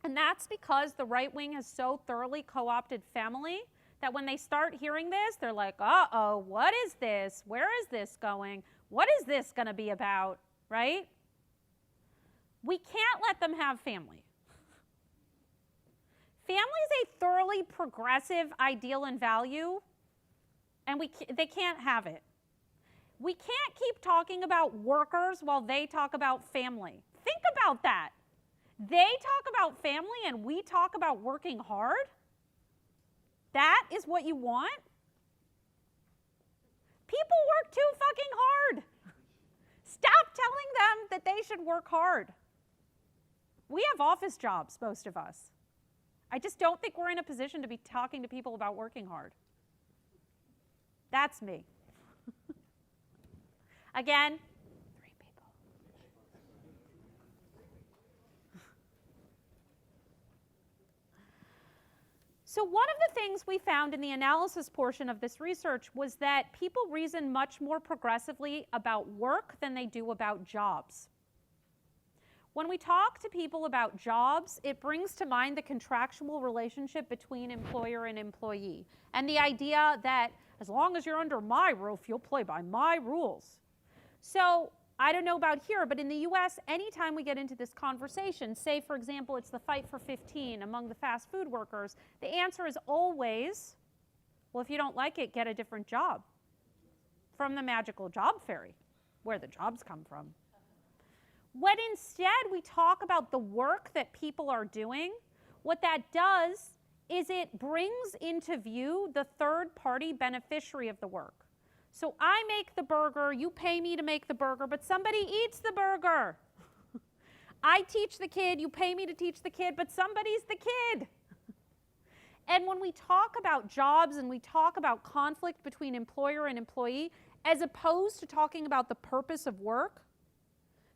And that's because the right wing has so thoroughly co-opted family that when they start hearing this, they're like, uh-oh, what is this? Where is this going? What is this going to be about, right? We can't let them have family. Family is a thoroughly progressive ideal and value, and they can't have it. We can't keep talking about workers while they talk about family. Think about that. They talk about family and we talk about working hard? That is what you want? People work too fucking hard. Stop telling them that they should work hard. We have office jobs, most of us. I just don't think we're in a position to be talking to people about working hard. That's me. Again, 3 people. So one of the things we found in the analysis portion of this research was that people reason much more progressively about work than they do about jobs. When we talk to people about jobs, it brings to mind the contractual relationship between employer and employee, and the idea that as long as you're under my roof, you'll play by my rules. So I don't know about here, but in the US, anytime we get into this conversation, say, for example, it's the fight for 15 among the fast food workers, the answer is always, well, if you don't like it, get a different job. From the magical job fairy, where the jobs come from. When instead we talk about the work that people are doing, what that does is it brings into view the third-party beneficiary of the work. So I make the burger, you pay me to make the burger, but somebody eats the burger. I teach the kid, you pay me to teach the kid, but somebody's the kid. And when we talk about jobs and we talk about conflict between employer and employee, as opposed to talking about the purpose of work,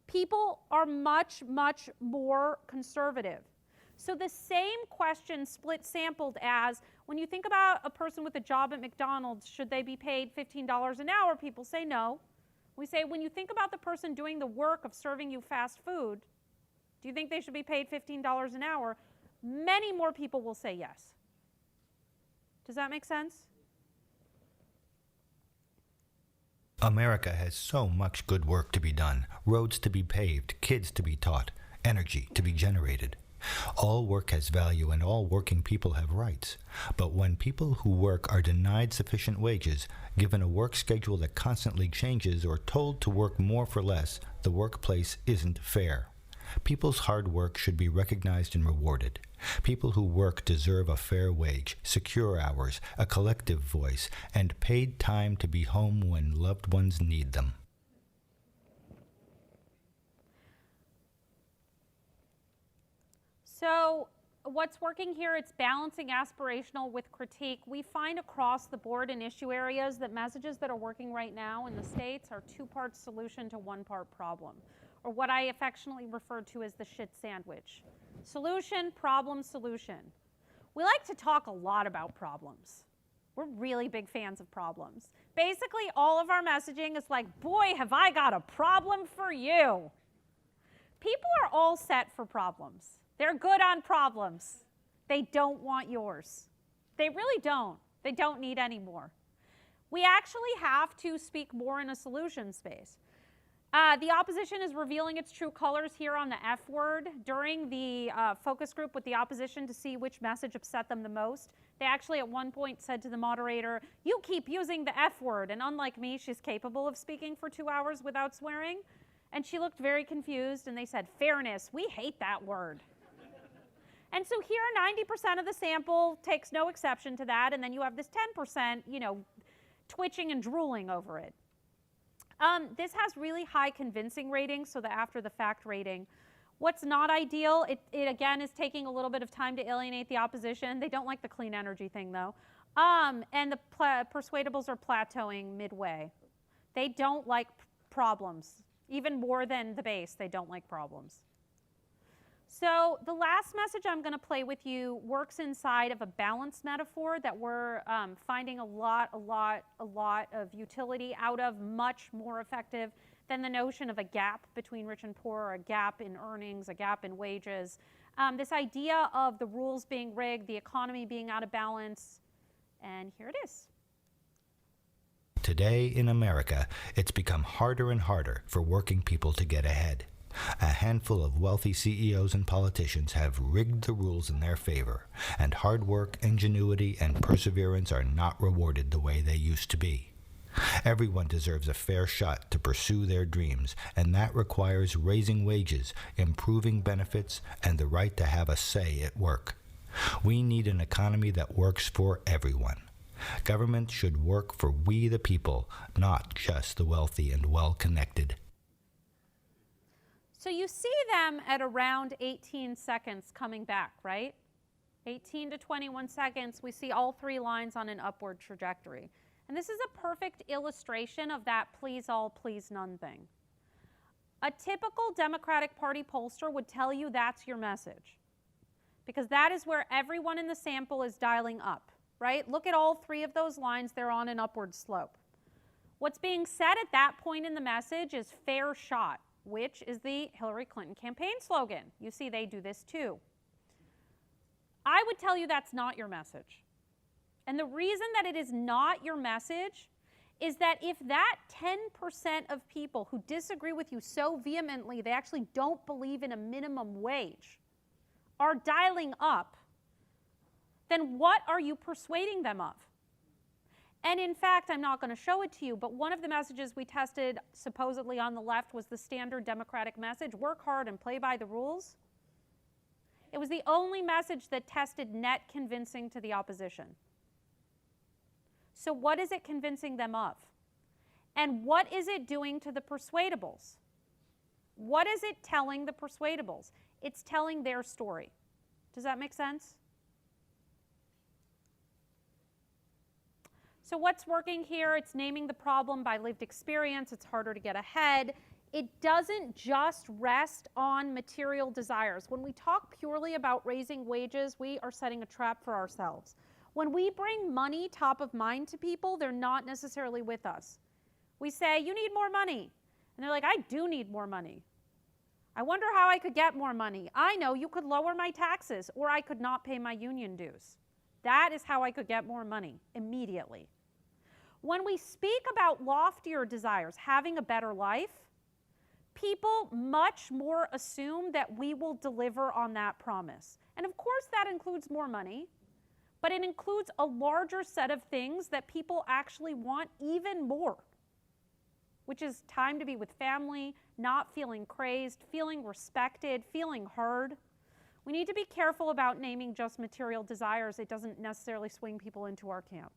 people are much, much more conservative. So the same question split sampled as, when you think about a person with a job at McDonald's, should they be paid $15 an hour? People say no. We say, when you think about the person doing the work of serving you fast food, do you think they should be paid $15 an hour? Many more people will say yes. Does that make sense? America has so much good work to be done, roads to be paved, kids to be taught, energy to be generated. All work has value and all working people have rights. But when people who work are denied sufficient wages, given a work schedule that constantly changes, or told to work more for less, the workplace isn't fair. People's hard work should be recognized and rewarded. People who work deserve a fair wage, secure hours, a collective voice, and paid time to be home when loved ones need them. So what's working here, it's balancing aspirational with critique. We find across the board in issue areas that messages that are working right now in the States are two-part solution to one-part problem, or what I affectionately refer to as the shit sandwich. Solution, problem, solution. We like to talk a lot about problems. We're really big fans of problems. Basically, all of our messaging is like, boy, have I got a problem for you. People are all set for problems. They're good on problems. They don't want yours. They really don't. They don't need any more. We actually have to speak more in a solution space. The opposition is revealing its true colors here on the F word. During the focus group with the opposition to see which message upset them the most, they actually at one point said to the moderator, "You keep using the F word." And unlike me, she's capable of speaking for 2 hours without swearing. And she looked very confused, and they said, "Fairness, we hate that word." And so here, 90% of the sample takes no exception to that, and then you have this 10%, twitching and drooling over it. This has really high convincing ratings, so the after the fact rating. What's not ideal, it again is taking a little bit of time to alienate the opposition. They don't like the clean energy thing though. And the persuadables are plateauing midway. They don't like problems. Even more than the base, they don't like problems. So the last message I'm going to play with you works inside of a balance metaphor that we're finding a lot of utility out of, much more effective than the notion of a gap between rich and poor, or a gap in earnings, a gap in wages. This idea of the rules being rigged, the economy being out of balance, and here it is. Today in America, it's become harder and harder for working people to get ahead. A handful of wealthy CEOs and politicians have rigged the rules in their favor, and hard work, ingenuity, and perseverance are not rewarded the way they used to be. Everyone deserves a fair shot to pursue their dreams, and that requires raising wages, improving benefits, and the right to have a say at work. We need an economy that works for everyone. Government should work for we the people, not just the wealthy and well-connected. So you see them at around 18 seconds coming back, right? 18 to 21 seconds, we see all three lines on an upward trajectory. And this is a perfect illustration of that please all, please none thing. A typical Democratic Party pollster would tell you that's your message, because that is where everyone in the sample is dialing up, right? Look at all three of those lines, they're on an upward slope. What's being said at that point in the message is fair shot, which is the Hillary Clinton campaign slogan. You see they do this too. I would tell you that's not your message. And the reason that it is not your message is that if that 10% of people who disagree with you so vehemently they actually don't believe in a minimum wage are dialing up, then what are you persuading them of? And in fact, I'm not going to show it to you, but one of the messages we tested supposedly on the left was the standard Democratic message, work hard and play by the rules. It was the only message that tested net convincing to the opposition. So what is it convincing them of? And what is it doing to the persuadables? What is it telling the persuadables? It's telling their story. Does that make sense? So what's working here? It's naming the problem by lived experience. It's harder to get ahead. It doesn't just rest on material desires. When we talk purely about raising wages, we are setting a trap for ourselves. When we bring money top of mind to people, they're not necessarily with us. We say, you need more money. And they're like, I do need more money. I wonder how I could get more money. I know you could lower my taxes, or I could not pay my union dues. That is how I could get more money immediately. When we speak about loftier desires, having a better life, people much more assume that we will deliver on that promise. And of course that includes more money, but it includes a larger set of things that people actually want even more, which is time to be with family, not feeling crazed, feeling respected, feeling heard. We need to be careful about naming just material desires. It doesn't necessarily swing people into our camp.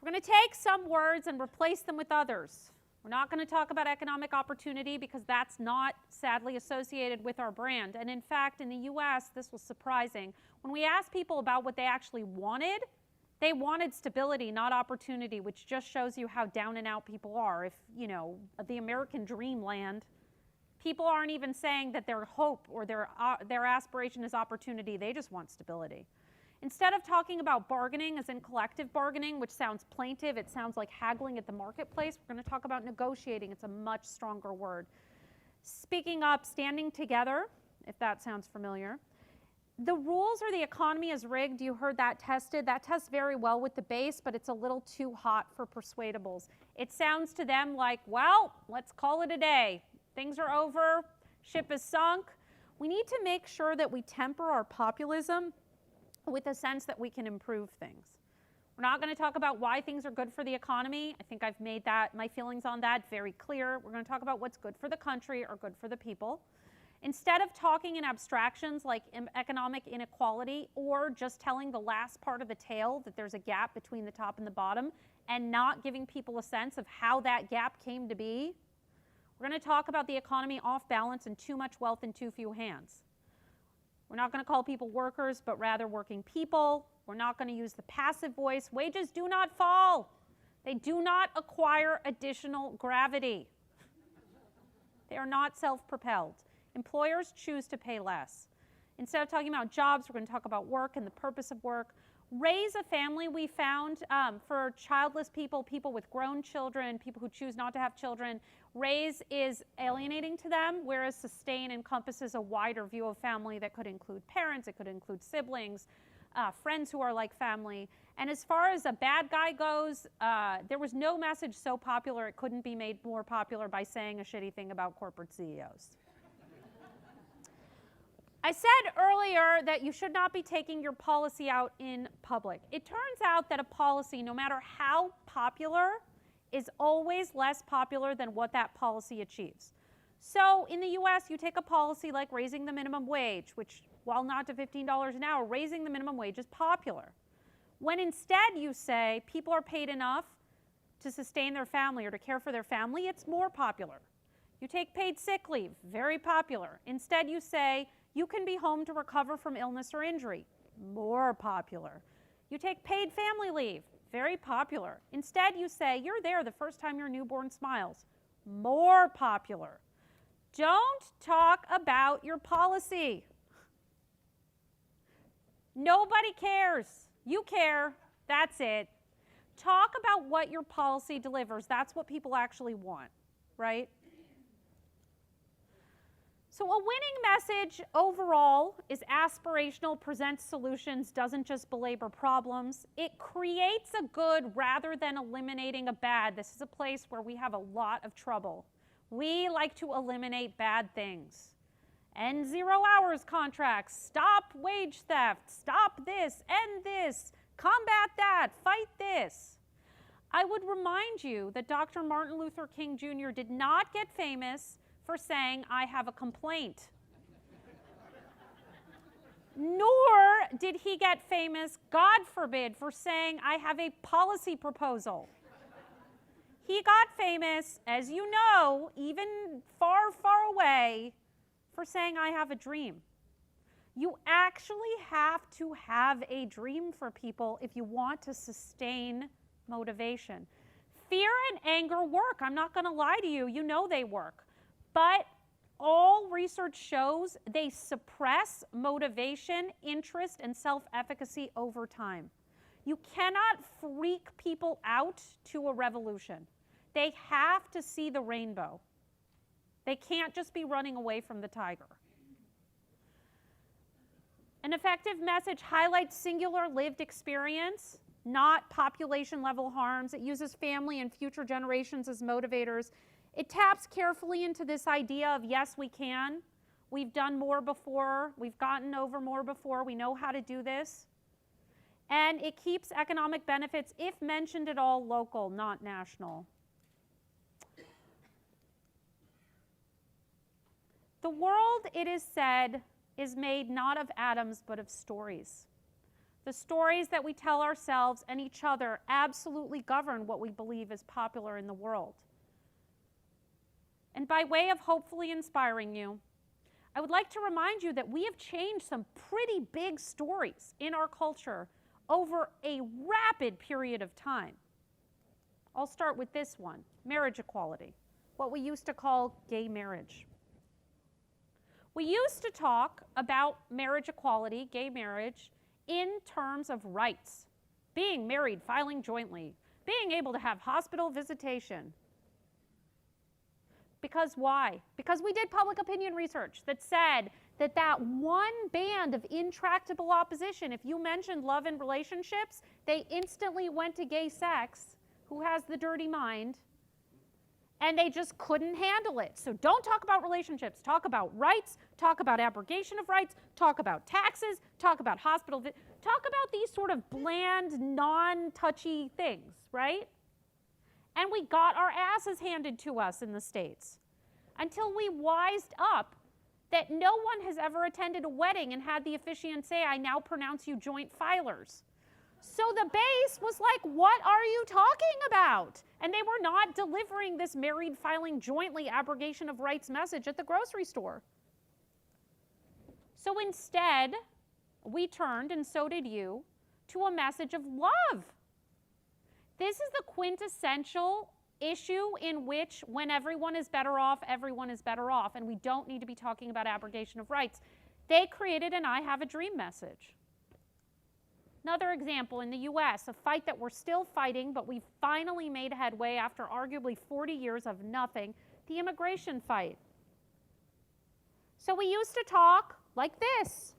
We're going to take some words and replace them with others. We're not going to talk about economic opportunity because that's not sadly associated with our brand. And in fact, in the US, this was surprising. When we asked people about what they actually wanted, they wanted stability, not opportunity, which just shows you how down and out people are. If, you know, the American dreamland, people aren't even saying that their hope or their aspiration is opportunity. They just want stability. Instead of talking about bargaining as in collective bargaining, which sounds plaintive, it sounds like haggling at the marketplace, we're going to talk about negotiating. It's a much stronger word. Speaking up, standing together, if that sounds familiar. The rules or the economy is rigged. You heard that tested. That tests very well with the base, but it's a little too hot for persuadables. It sounds to them like, well, let's call it a day. Things are over. Ship is sunk. We need to make sure that we temper our populism with a sense that we can improve things. We're not going to talk about why things are good for the economy. I think I've made my feelings on that very clear. We're going to talk about what's good for the country or good for the people. Instead of talking in abstractions like economic inequality or just telling the last part of the tale that there's a gap between the top and the bottom and not giving people a sense of how that gap came to be, we're going to talk about the economy off balance and too much wealth in too few hands. We're not going to call people workers, but rather working people. We're not going to use the passive voice. Wages do not fall. They do not acquire additional gravity. They are not self-propelled. Employers choose to pay less. Instead of talking about jobs, we're going to talk about work and the purpose of work. Raise a family, we found, for childless people, people with grown children, people who choose not to have children. Raise is alienating to them, whereas sustain encompasses a wider view of family that could include parents, it could include siblings, friends who are like family. And as far as a bad guy goes, there was no message so popular it couldn't be made more popular by saying a shitty thing about corporate CEOs. I said earlier that you should not be taking your policy out in public. It turns out that a policy, no matter how popular, is always less popular than what that policy achieves. So in the US, you take a policy like raising the minimum wage, which, while not to $15 an hour, raising the minimum wage is popular. When instead you say people are paid enough to sustain their family or to care for their family, it's more popular. You take paid sick leave, very popular. Instead you say you can be home to recover from illness or injury, more popular. You take paid family leave, very popular. Instead you say you're there the first time your newborn smiles, more popular. Don't talk about your policy. Nobody cares. You care. That's it. Talk about what your policy delivers. That's what people actually want, right? So a winning message overall is aspirational, presents solutions, doesn't just belabor problems. It creates a good rather than eliminating a bad. This is a place where we have a lot of trouble. We like to eliminate bad things. End 0 hours contracts, stop wage theft, stop this, end this, combat that, fight this. I would remind you that Dr. Martin Luther King Jr. did not get famous for saying, I have a complaint. Nor did he get famous, God forbid, for saying, I have a policy proposal. He got famous, as you know, even far, far away, for saying, I have a dream. You actually have to have a dream for people if you want to sustain motivation. Fear and anger work. I'm not going to lie to you. You know they work. But all research shows they suppress motivation, interest, and self-efficacy over time. You cannot freak people out to a revolution. They have to see the rainbow. They can't just be running away from the tiger. An effective message highlights singular lived experience, not population-level harms. It uses family and future generations as motivators. It taps carefully into this idea of, yes, we can. We've done more before. We've gotten over more before. We know how to do this. And it keeps economic benefits, if mentioned at all, local, not national. The world, it is said, is made not of atoms, but of stories. The stories that we tell ourselves and each other absolutely govern what we believe is popular in the world. And by way of hopefully inspiring you, I would like to remind you that we have changed some pretty big stories in our culture over a rapid period of time. I'll start with this one, marriage equality, what we used to call gay marriage. We used to talk about marriage equality, gay marriage, in terms of rights. Being married, filing jointly, being able to have hospital visitation. Because why? Because we did public opinion research that said that that one band of intractable opposition, if you mentioned love and relationships, they instantly went to gay sex, who has the dirty mind, and they just couldn't handle it. So don't talk about relationships. Talk about rights. Talk about abrogation of rights. Talk about taxes. Talk about hospital. Talk about these sort of bland, non-touchy things, right? And we got our asses handed to us in the States until we wised up that no one has ever attended a wedding and had the officiant say, I now pronounce you joint filers. So the base was like, what are you talking about? And they were not delivering this married filing jointly abrogation of rights message at the grocery store. So instead, we turned, and so did you, to a message of love. This is the quintessential issue in which when everyone is better off, everyone is better off, and we don't need to be talking about abrogation of rights. They created an I have a dream message. Another example in the US, a fight that we're still fighting, but we finally made headway after arguably 40 years of nothing, the immigration fight. So we used to talk like this.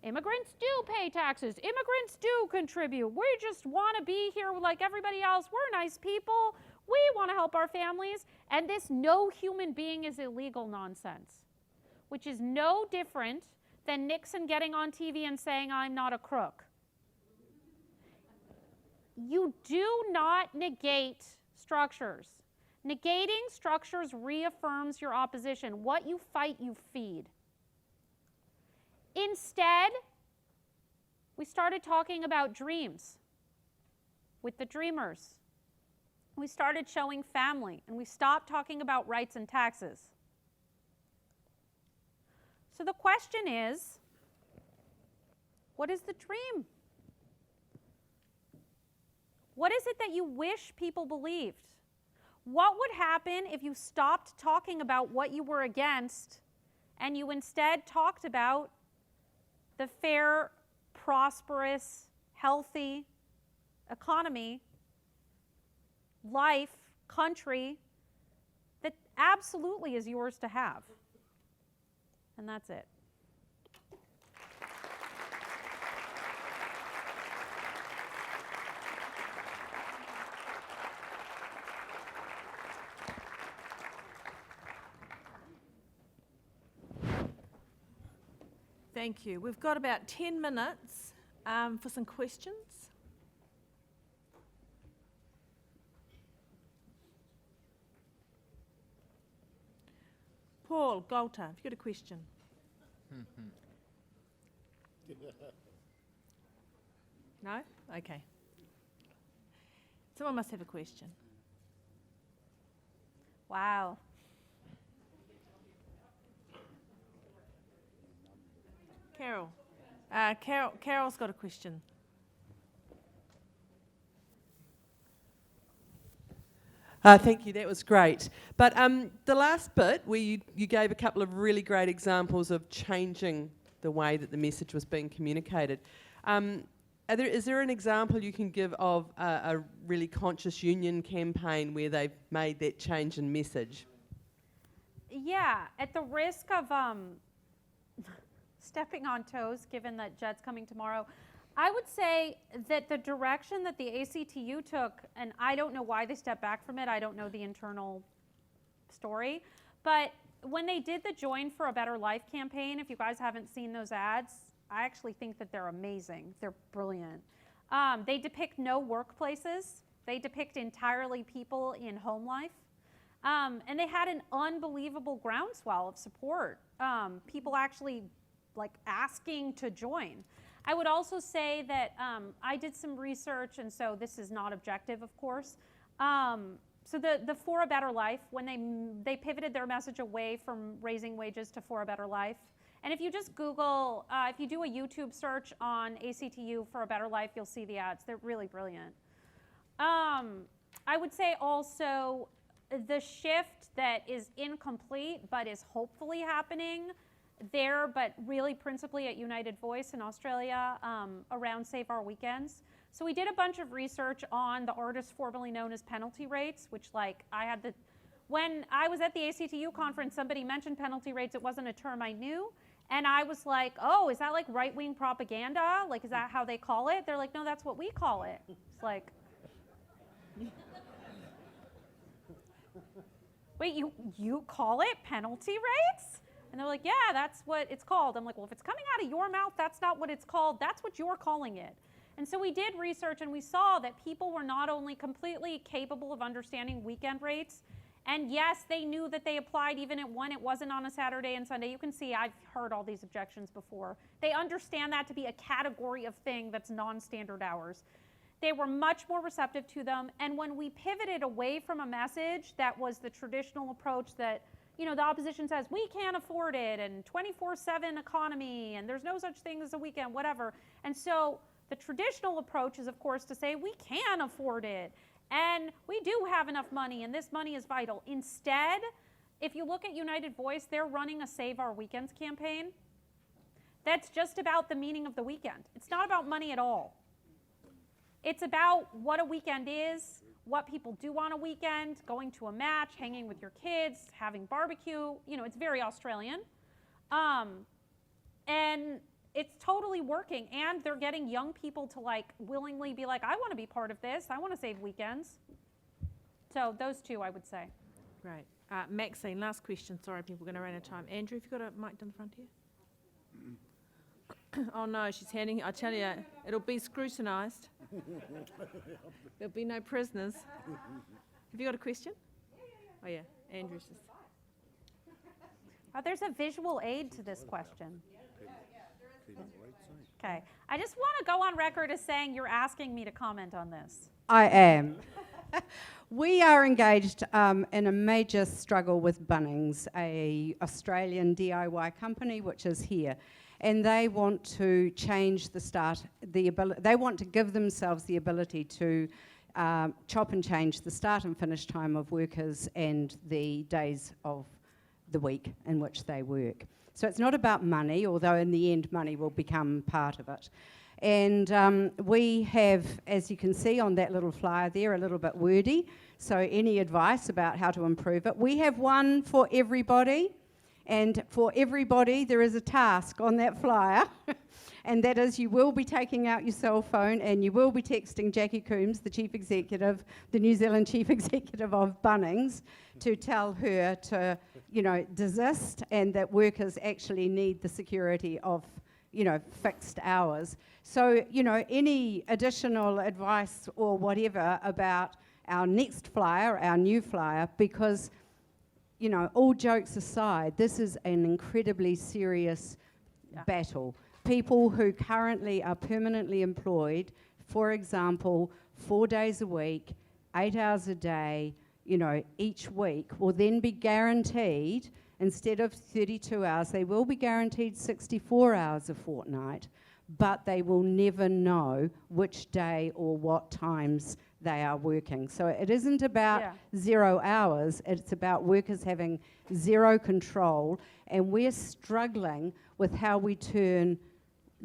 Immigrants do pay taxes. Immigrants do contribute. We just want to be here like everybody else. We're nice people. We want to help our families. And this no human being is illegal nonsense, which is no different than Nixon getting on TV and saying, I'm not a crook. You do not negate structures. Negating structures reaffirms your opposition. What you fight, you feed. Instead, we started talking about dreams with the dreamers. We started showing family, and we stopped talking about rights and taxes. So the question is, what is the dream? What is it that you wish people believed? What would happen if you stopped talking about what you were against and you instead talked about the fair, prosperous, healthy economy, life, country that absolutely is yours to have? And that's it. Thank you. We've got about 10 minutes for some questions. Paul Golter, have you got a question? No? Okay. Someone must have a question. Wow. Carol. Carol's got a question. Thank you, that was great. But the last bit where you gave a couple of really great examples of changing the way that the message was being communicated. Is there an example you can give of a really conscious union campaign where they've made that change in message? Yeah, at the risk of stepping on toes, given that Jed's coming tomorrow, I would say that the direction that the ACTU took, and I don't know why they stepped back from it, I don't know the internal story, but when they did the Join for a Better Life campaign, if you guys haven't seen those ads, I actually think that they're amazing. They're brilliant. They depict no workplaces. They depict entirely people in home life. And they had an unbelievable groundswell of support. People actually like asking to join. I would also say that I did some research, and so this is not objective, of course. So the For a Better Life, when they pivoted their message away from raising wages to For a Better Life. And if you just Google, if you do a YouTube search on ACTU For a Better Life, you'll see the ads. They're really brilliant. I would say also the shift that is incomplete but is hopefully happening there, but really principally at United Voice in Australia around Save Our Weekends. So we did a bunch of research on the artists formerly known as penalty rates, which like when I was at the ACTU conference, somebody mentioned penalty rates. It wasn't a term I knew. And I was like, oh, is that like right-wing propaganda? Like, is that how they call it? They're like, no, that's what we call it. It's like, wait, you call it penalty rates? And they're like, yeah, that's what it's called. I'm like, well, if it's coming out of your mouth, that's not what it's called. That's what you're calling it. And so we did research, and we saw that people were not only completely capable of understanding weekend rates, and yes, they knew that they applied even when it wasn't on a Saturday and Sunday. You can see I've heard all these objections before. They understand that to be a category of thing that's non-standard hours. They were much more receptive to them. And when we pivoted away from a message that was the traditional approach that, you know, the opposition says, we can't afford it, and 24/7 economy, and there's no such thing as a weekend, whatever. And so the traditional approach is, of course, to say we can afford it. And we do have enough money, and this money is vital. Instead, if you look at United Voice, they're running a Save Our Weekends campaign. That's just about the meaning of the weekend. It's not about money at all. It's about what a weekend is, what people do on a weekend, going to a match, hanging with your kids, having barbecue. You know, it's very Australian. And it's totally working, and they're getting young people to like willingly be like, I want to be part of this. I want to save weekends. So those two, I would say. Great. Maxine, last question. Sorry, people are going to run out of time. Andrew, if you've got a mic down the front here. Oh no, she's handing, I tell you, it'll be scrutinised. There'll be no prisoners. Have you got a question? Oh yeah, Andrew's just. Oh, there's a visual aid to this question. Okay, I just want to go on record as saying you're asking me to comment on this. I am. We are engaged in a major struggle with Bunnings, a Australian DIY company which is here, and they want to change they want to give themselves the ability to chop and change the start and finish time of workers and the days of the week in which they work. So it's not about money, although in the end money will become part of it. And we have, as you can see on that little flyer there, a little bit wordy, so any advice about how to improve it. We have one for everybody, and for everybody there is a task on that flyer, and that is you will be taking out your cell phone and you will be texting Jackie Coombs, the Chief Executive, the New Zealand Chief Executive of Bunnings, to tell her to, you know, desist, and that workers actually need the security of, you know, fixed hours. So, you know, any additional advice or whatever about our next flyer, our new flyer, because, you know, all jokes aside, this is an incredibly serious battle. People who currently are permanently employed, for example, 4 days a week, 8 hours a day, each week will then be guaranteed, instead of 32 hours, they will be guaranteed 64 hours a fortnight, but they will never know which day or what times they are working. So it isn't about 0 hours, it's about workers having zero control, and we're struggling with how we turn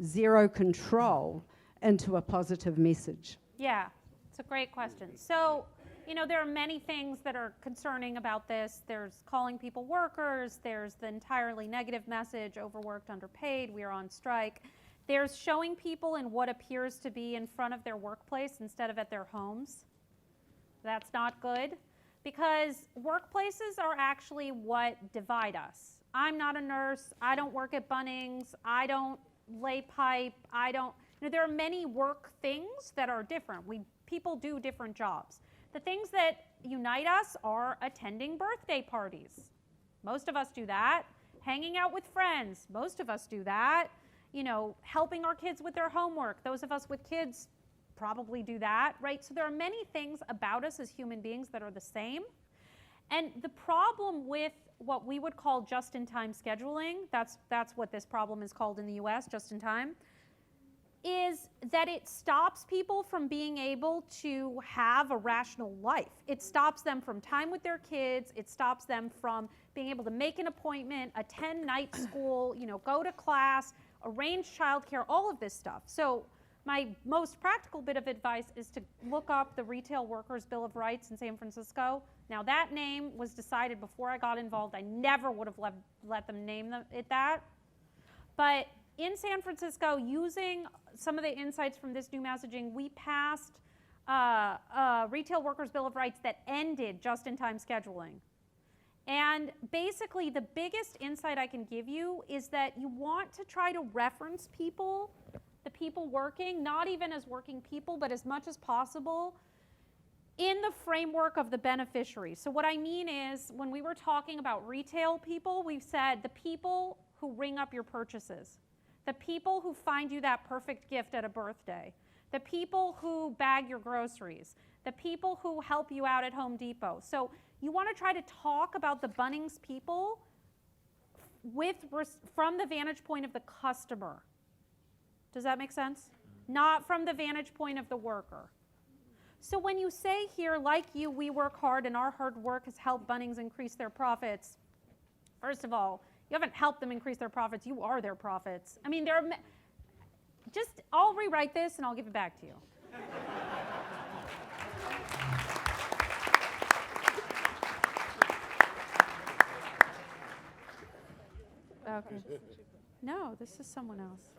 zero control into a positive message. Yeah, it's a great question. So, there are many things that are concerning about this. There's calling people workers, there's the entirely negative message, overworked, underpaid, we are on strike. There's showing people in what appears to be in front of their workplace instead of at their homes. That's not good, because workplaces are actually what divide us. I'm not a nurse, I don't work at Bunnings, I don't lay pipe, there are many work things that are different. People do different jobs. The things that unite us are attending birthday parties. Most of us do that. Hanging out with friends. Most of us do that. Helping our kids with their homework. Those of us with kids probably do that, right? So there are many things about us as human beings that are the same. And the problem with what we would call just-in-time scheduling, that's what this problem is called in the US, just-in-time, is that it stops people from being able to have a rational life. It stops them from time with their kids. It stops them from being able to make an appointment, attend night school, go to class, arrange childcare, all of this stuff. So my most practical bit of advice is to look up the Retail Workers' Bill of Rights in San Francisco. Now, that name was decided before I got involved. I never would have let them name it that. But in San Francisco, using some of the insights from this new messaging, we passed a Retail Workers' Bill of Rights that ended just-in-time scheduling. And basically, the biggest insight I can give you is that you want to try to reference people, the people working, not even as working people, but as much as possible, in the framework of the beneficiary. So what I mean is, when we were talking about retail people, we've said the people who ring up your purchases, the people who find you that perfect gift at a birthday, the people who bag your groceries, the people who help you out at Home Depot. So you want to try to talk about the Bunnings people from the vantage point of the customer. Does that make sense? Not from the vantage point of the worker. So when you say here, like you, we work hard and our hard work has helped Bunnings increase their profits, first of all, you haven't helped them increase their profits, you are their profits. I mean, I'll rewrite this and I'll give it back to you. Okay. No, this is someone else.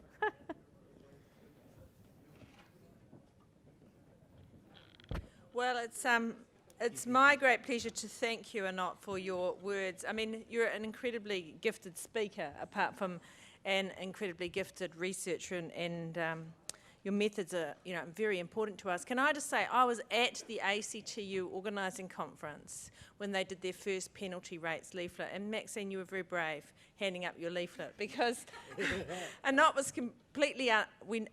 Well, it's my great pleasure to thank you, Anat, for your words. I mean, you're an incredibly gifted speaker, apart from an incredibly gifted researcher, and your methods are, very important to us. Can I just say, I was at the ACTU organising conference when they did their first penalty rates leaflet, and Maxine, you were very brave handing up your leaflet, because Anat was completely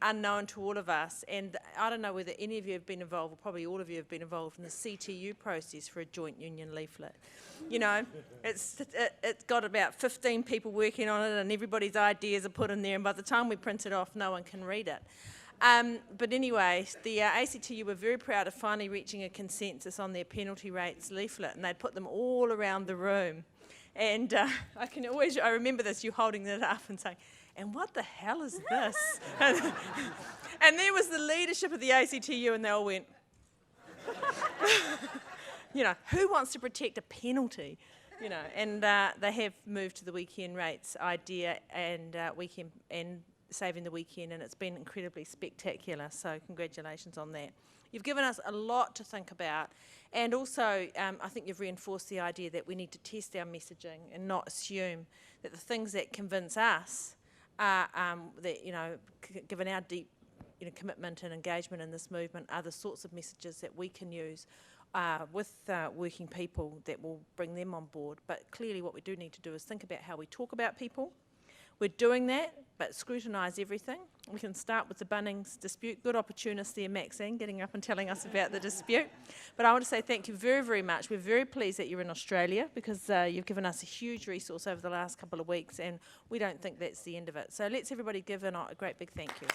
unknown to all of us, and I don't know whether any of you have been involved, or probably all of you have been involved in the CTU process for a joint union leaflet. It's got about 15 people working on it, and everybody's ideas are put in there, and by the time we print it off, no one can read it. But anyway, the ACTU were very proud of finally reaching a consensus on their penalty rates leaflet, and they'd put them all around the room. And I remember this, you holding it up and saying, and what the hell is this? And there was the leadership of the ACTU, and they all went, who wants to protect a penalty? And they have moved to the weekend rates idea and weekend and saving the weekend, and it's been incredibly spectacular, so congratulations on that. You've given us a lot to think about, and also I think you've reinforced the idea that we need to test our messaging and not assume that the things that convince us are, given our deep commitment and engagement in this movement, are the sorts of messages that we can use with working people that will bring them on board. But clearly what we do need to do is think about how we talk about people. We're doing that, but scrutinise everything. We can start with the Bunnings dispute. Good opportunist there, Maxine, getting up and telling us about the dispute. But I want to say thank you very, very much. We're very pleased that you're in Australia because you've given us a huge resource over the last couple of weeks, and we don't think that's the end of it. So let's everybody give a great big thank you.